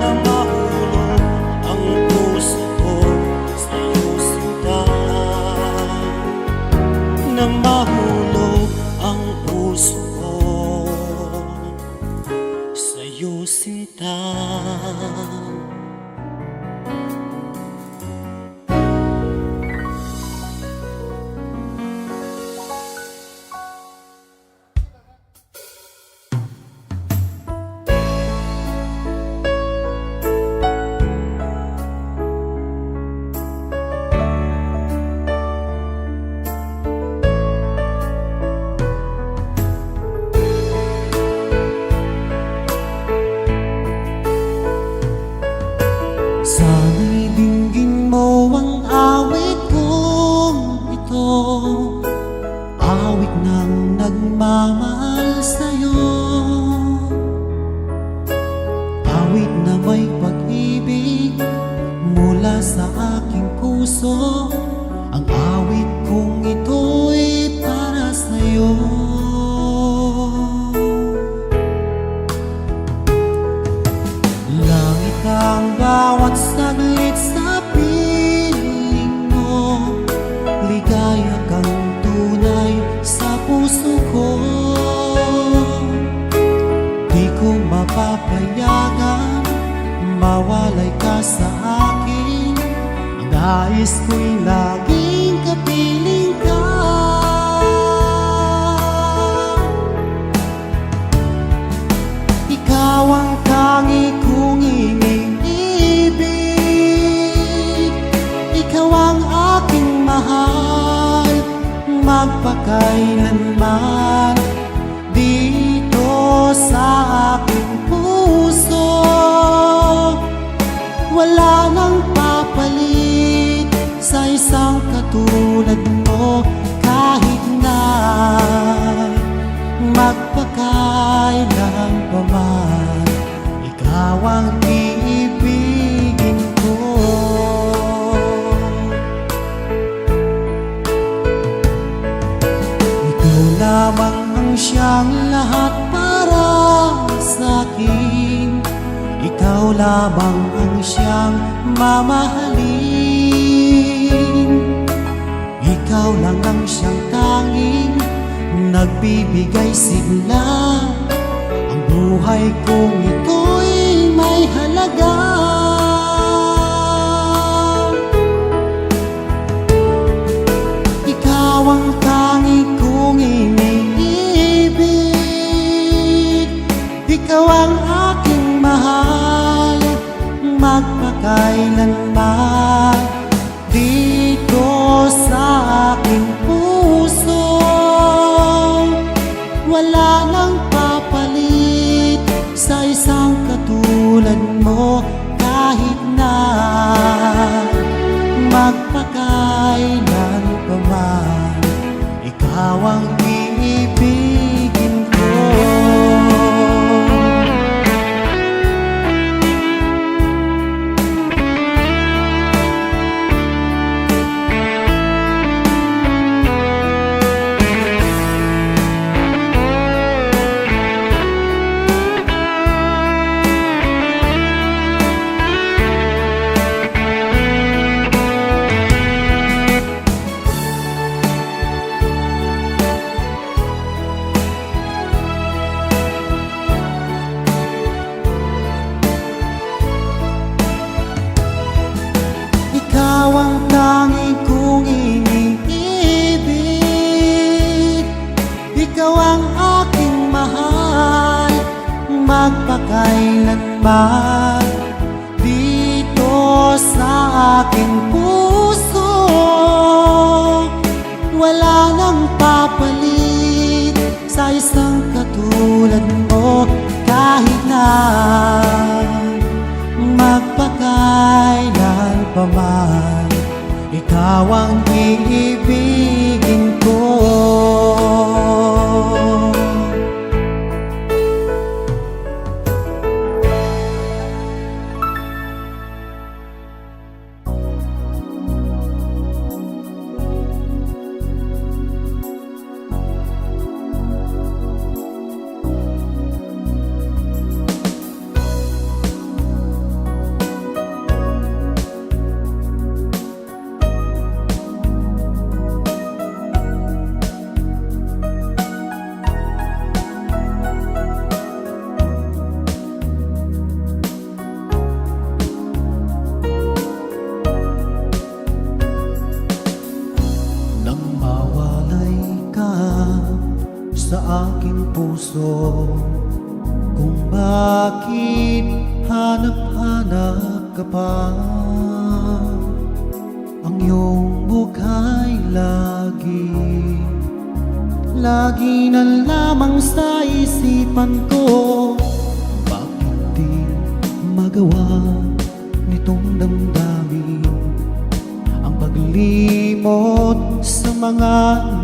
na mahulog ang puso ko sa iyong sinta. Na mahulog ang puso ko sa iyong sinta. Sana'y dinggin mo ang awit kong ito, awit ng nagmamahal sa'yo, awit na may pag-ibig mula mula sa aking puso. Ang awit kong ito'y para sa'yo. Langit ang bawat saglit sa piling mo. Ligaya kang tunay sa puso ko. Di ko mapapayagan mawalay ka sa akin. Ang nais ko'y laging kapiling ka. Ikaw ang tangi kong iniibig. Ikaw ang aking mahal, magpakailanman. Dito sa aking puso, wala nang papalit sa isang katulad mo. Kahit na magpakailan pa man, ikaw ang iibigin ko. Ikaw lamang ang siyang lahat para sa'kin. Ikaw lamang ang siyang mamahalin. Ikaw lang ang siyang tanging nagbibigay sigla. Ang buhay kong ito'y may halaga. Ikaw ang tanging kong iniibig. Ikaw ang aking mahal, magpakailanman. Dito sa aking puso, wala nang papalit sa isang katulad mo. Kahit na magpakailan pa man, ikaw ang iibigin ko. Ikaw ang tanging kong iniibig. Ikaw ang aking mahal, magpakailanman. Dito sa aking puso, wala nang papalit sa isang katulad mo. Kahit na magpakailan pa man, ikaw ang iibigin ko. Sa aking puso, kung bakit hanap-hanap ka pa. Ang iyong mukha'y lagi na lamang sa isipan ko. Bakit di magawa nitong damdamin ang paglimot sa mga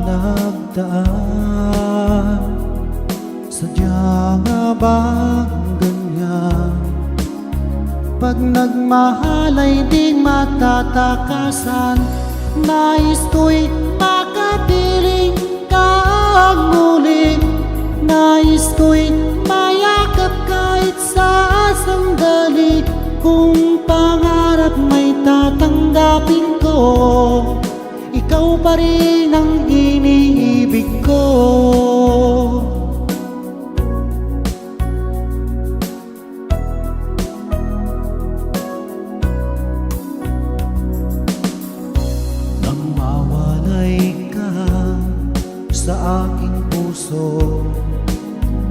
nagdaan? Sadya nga bang ganyan Pag nagmahal ay di matatakasan. Nais ko'y makapiling ka muli. Nais ko'y mayakap kahit sa sandali. Kung pangarap may tatanggapin ko, ikaw pa rin ang iniibig ko. Nang mawalay ka sa aking puso,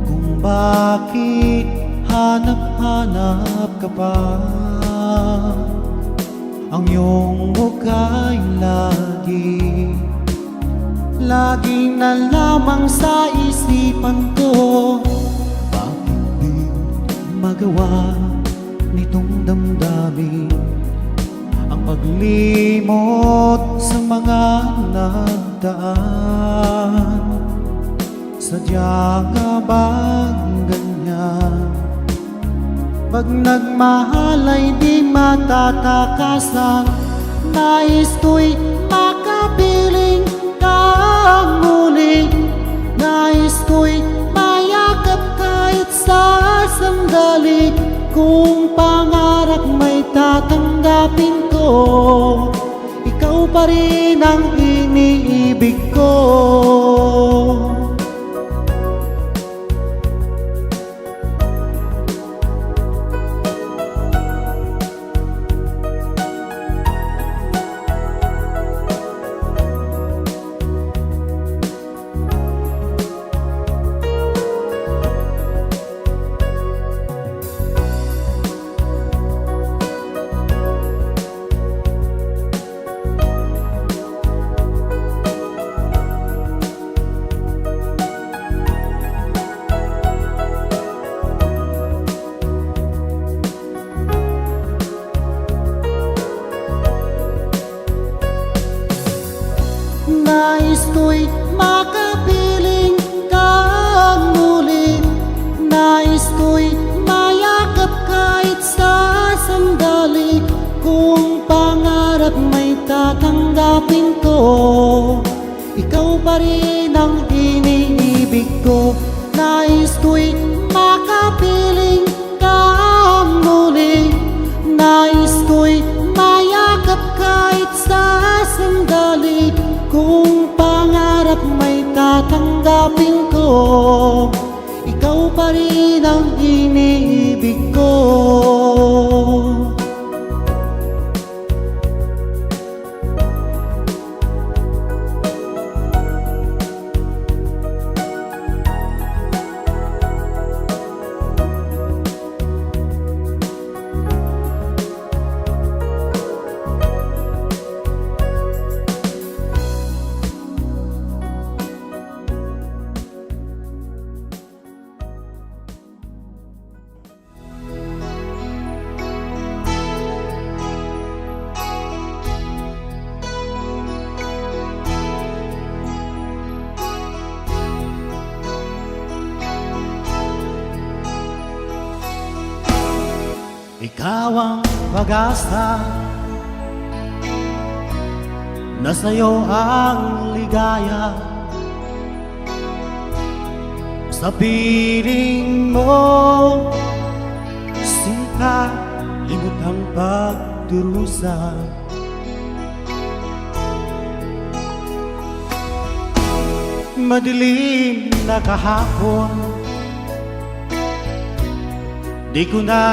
kung bakit hanap-hanap ka pa, ang iyong mukha'y lagi na lamang sa isipan ko. Bakit di magawa nitong damdamin ang paglimot sa mga nagdaan? Sadya nga bang ganyan? Pag nagmahal ay di matatakasan. Nais ko'y makapiling ka muli. Nais ko'y mayakap kahit sa sandali. Kung pangarap may tatanggapin ko, ikaw pa rin ang iniibig ko. Nais ko'y makapiling ka muli. Nais ko'y mayakap kahit sa sandali. Kung pangarap may tatanggapin ko, ikaw pa rin ang iniibig ko. Nais ko'y makapiling ka muli. Nais ko'y mayakap kahit sa sandali. Kung pangarap may tatanggapin ko, ikaw pa rin ang iniibig ko. Ikaw ang pag-asa, na sa'yo ang ligaya. Sa piling mo, sinta, limot ang pagdurusa. Madilim na kahapon, di ko na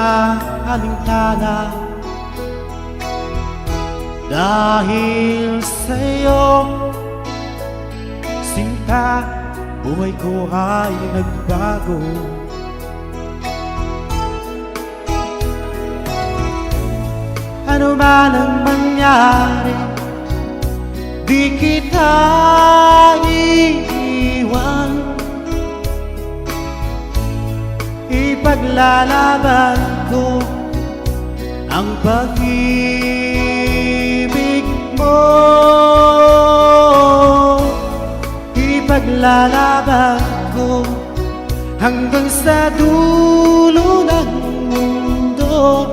alintana. Dahil sa'yo, sinta, buhay ko ay nagbago. Ano man ang mangyari, di kita iiwan. Ipaglalaban ko ang pag-ibig mo. Ipaglalaban ko hanggang sa dulo ng mundo.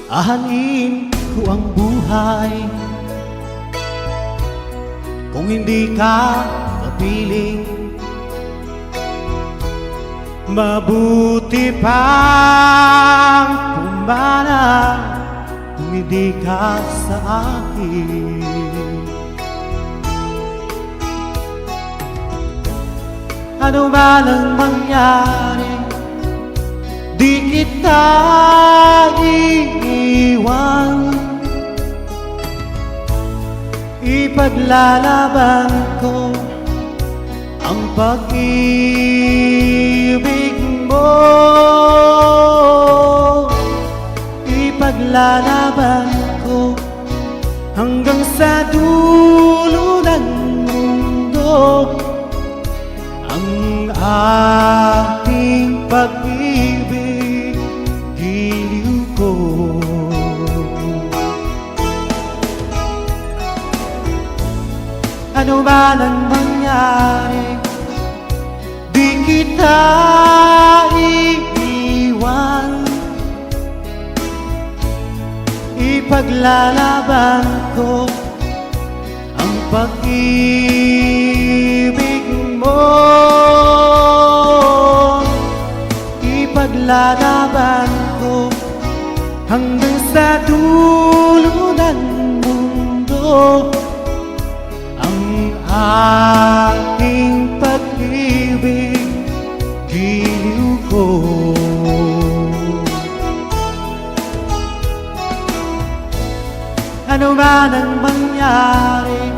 Ahalin ko ang buhay kung hindi ka kapiling. Mabuti pang pumana kung hindi ka sa akin. Ano man ang mangyari, di kita iiwan. Ipaglalaban ko ang pag-ibig mo. Ipaglalaban ko hanggang sa dulo ng mundo ang ating pag-ibig, giliw ko. Ano man ang mangyari, di kita iiwan. Ipaglalaban ko ang pag-ibig mo. Ipaglalaban ko hanggang sa dulo ng mundo ang ating pag-ibig, giliw ko. Ano man ang mangyari,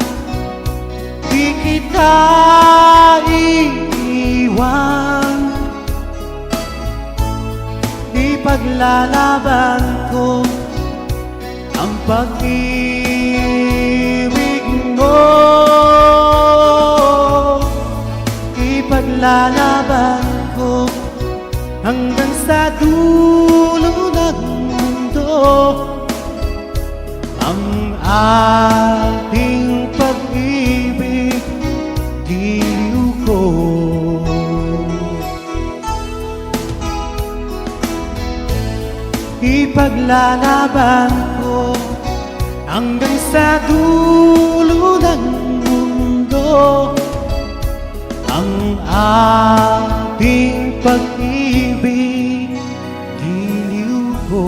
di kita iiwan. Ipaglalaban ko ang pag-ibig mo. Ipaglalaban ko hanggang sa dulo ng mundo ang ating pag-ibig, giliw ko. Ipaglalaban ko hanggang sa dulo ng mundo ang ating pag-ibig, giliw ko.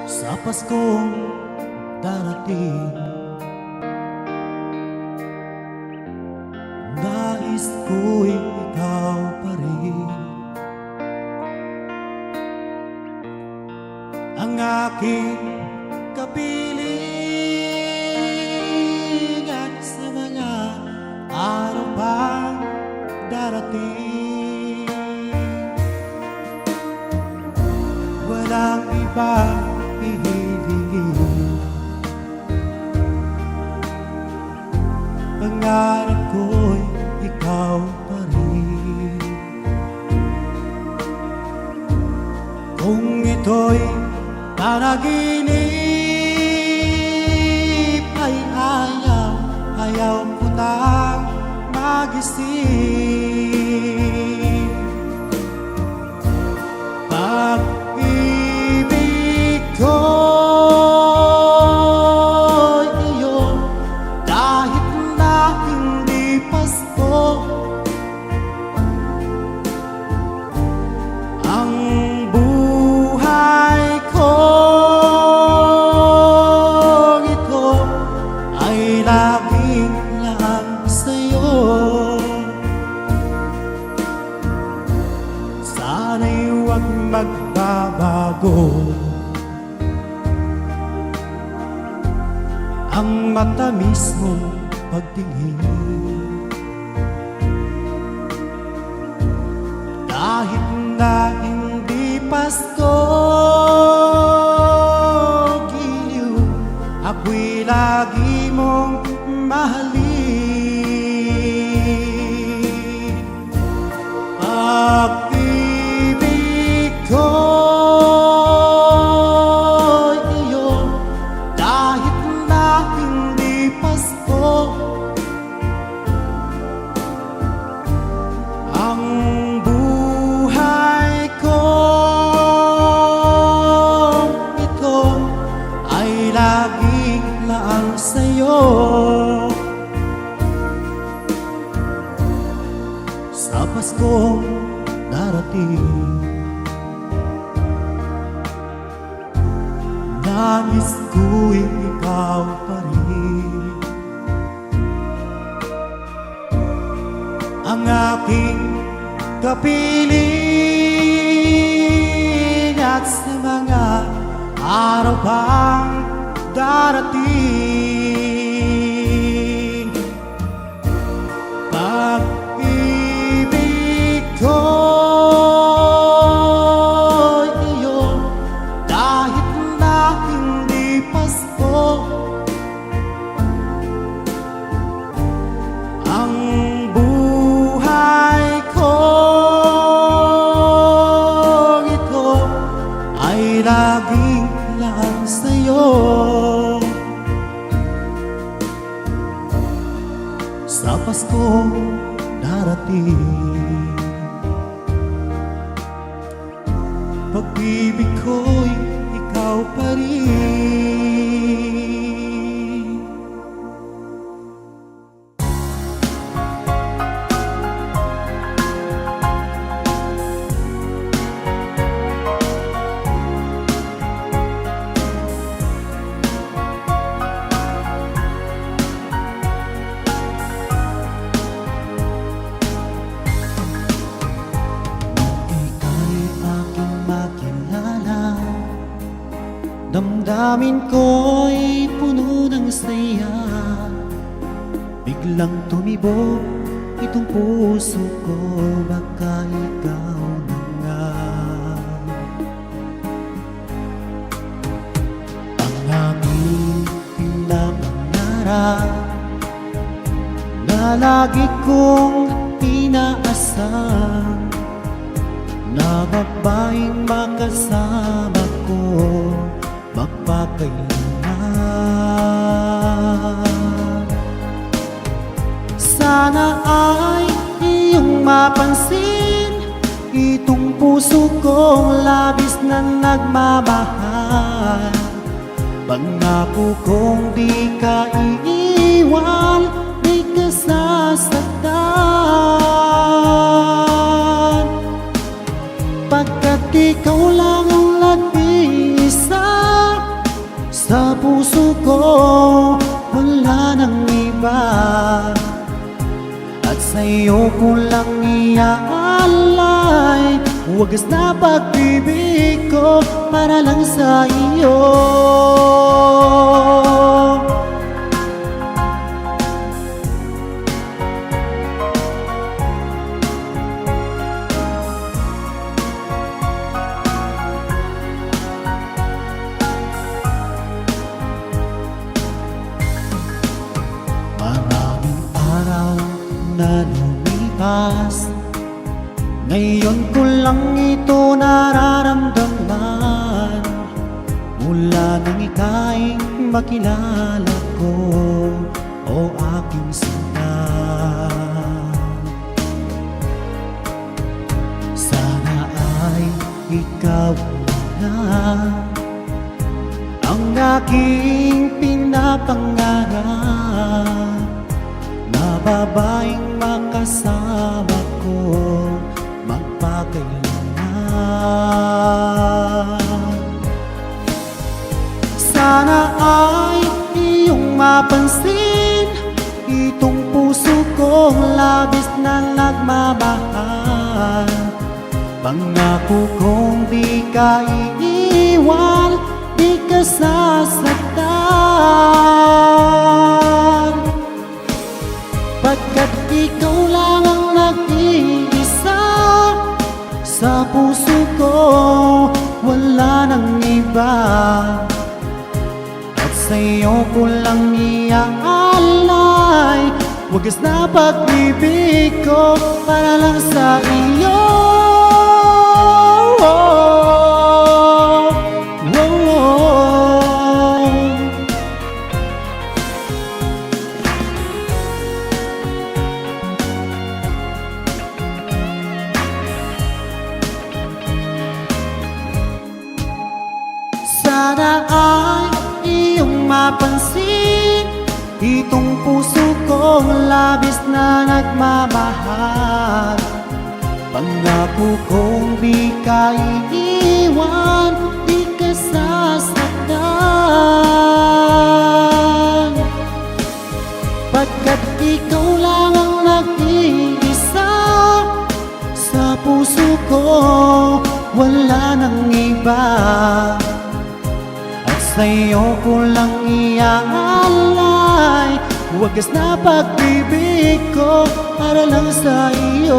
Sa Paskong darating, nais ko'y ikaw pa rin ang aking kapiling, at sa mga araw pang darating, walang ibang hihilingin. Pangarap ko'y ikaw pa rin. Kung ito'y panaginip, ay ayaw ko nang magising. Pag-ibig ko'y iyo, kahit na hindi Pasko, ang buhay ko ito ay laging lang sa'yo. Sana'y huwag magbabago. Ang matamis mong pagtingin, kahit na hindi Pasko, giliw, ako'y lagi mong mahalin. Pag-ibig ko'y iyo, kahit na hindi Pasko. Ang buhay ko ito ay laging laan sa'yo. Sa Paskong darating, nais ko'y ikaw pa rin ang aking kapiling, at sa mga araw pang darating. Pag-ibig ko'y iyo, kahit na hindi Pasko. Ang buhay ko ito ay laging laan sa'yo. Sa Paskong darating, pag-ibig ko'y ikaw pa rin. Damdamin ko'y puno ng saya, biglang tumibok itong puso ko, baka ikaw na nga. Ang aming pinapangarap na lagi kong inaasam, na babaeng makasama ko magpakailanman. Sana ay iyong mapansin itong puso kong labis na nagmamahal. Pangako kong di ka iiwan, di ka sasaktan, pagkat ikaw lang ang nag-iisa sa puso ko, wala nang iba. At sa'yo ko lang iaalay wagas na pag-ibig ko para lang sa iyo. Na lumipas, ngayon ko lang ito nararamdaman, mula nang ika'y makilala ko, o aking sinta. Sana ay ikaw na ang aking pinapangarap, na babaeng makasama ko magpakailanman. Sana ay iyong mapansin itong puso kong labis na nagmamahal. Pangako kong di ka iiwan, di ka sasaktan, pagkat ikaw lang ang nag-iisa sa puso ko, wala nang iba. At sa'yo ko lang iaalay wagas na pag-ibig ko para lang sa iyo. Sana ay iyong mapansin itong puso kong labis na nagmamahal. Pangako kong di ka iiwan, di ka sasaktan, pagkat ikaw lang ang nag-iisa sa puso ko, wala nang iba. Sa'yo ko lang iaalay wagas na pag-ibig ko para lang sa iyo.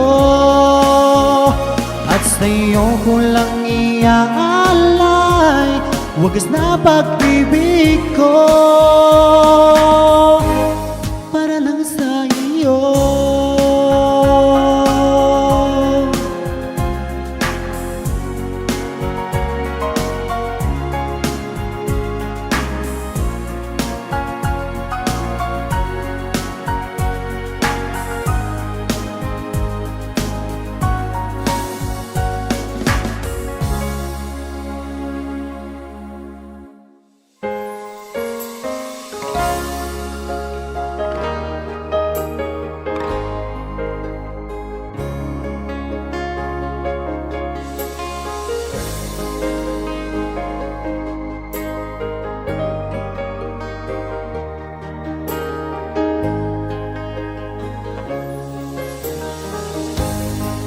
At sa'yo ko lang iaalay wagas na pag-ibig ko para lang sa iyo.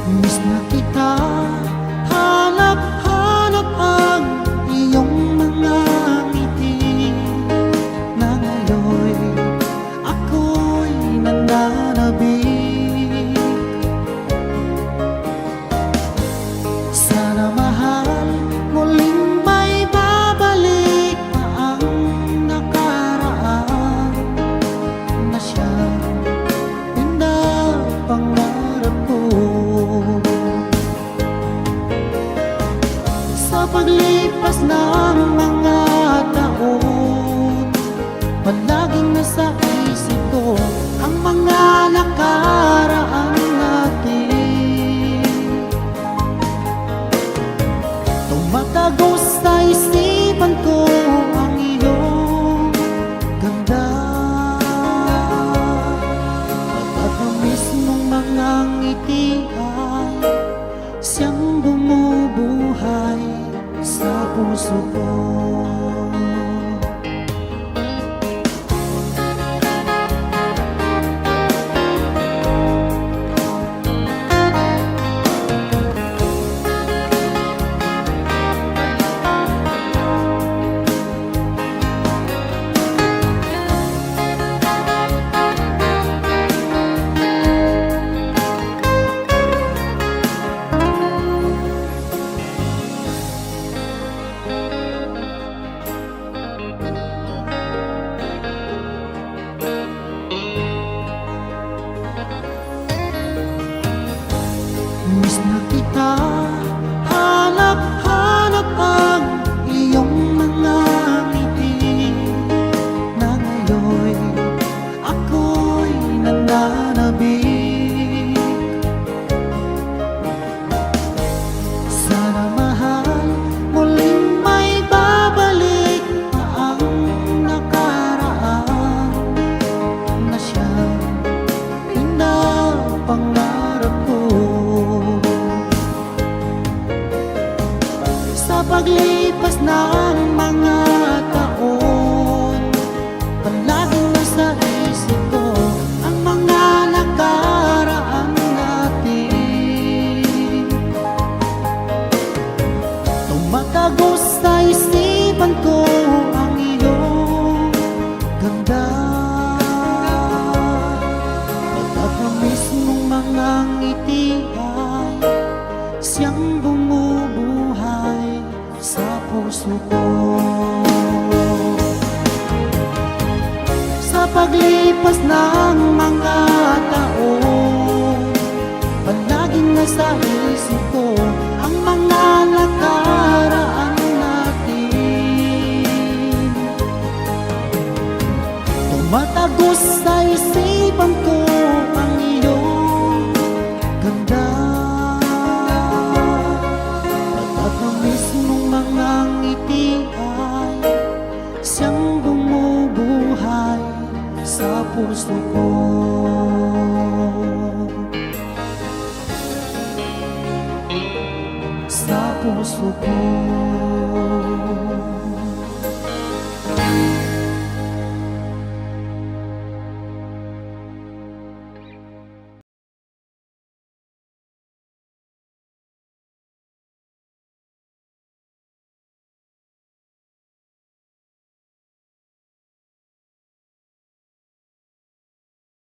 Miss na kita, hanap-hanap ang iyong mga ngiti, na ngayon'y ako'y nananabik. Sana mahal, muling may babalik pa ang nakaraan na siyang pinapangarap ko. Sa paglipas ng mga taon, palaging nasa isip ko ang mga nakaraan natin. Tumatagos sa isipan ko ang iyong ganda, at ang mismong mga ngiti ay siyang bumubuhay sa puso ko. Miss na kita, hanap-hanap ang iyong mga ngiti, na ngayon'y ako'y nananabik. Sana mahal, muling may babalik pa ang nakaraan na siyang pinapangarap ko. Sa paglipas ng mga taon, palaging nasa isip ko ang mga nakaraan natin. Laging nasa isip ko ang mga nakaraan natin. Tumatagos sa isipan ko ang iyong ganda. Matatamis mong mga ngiti ay siyang bumubuhay sa puso ko. Sa puso ko.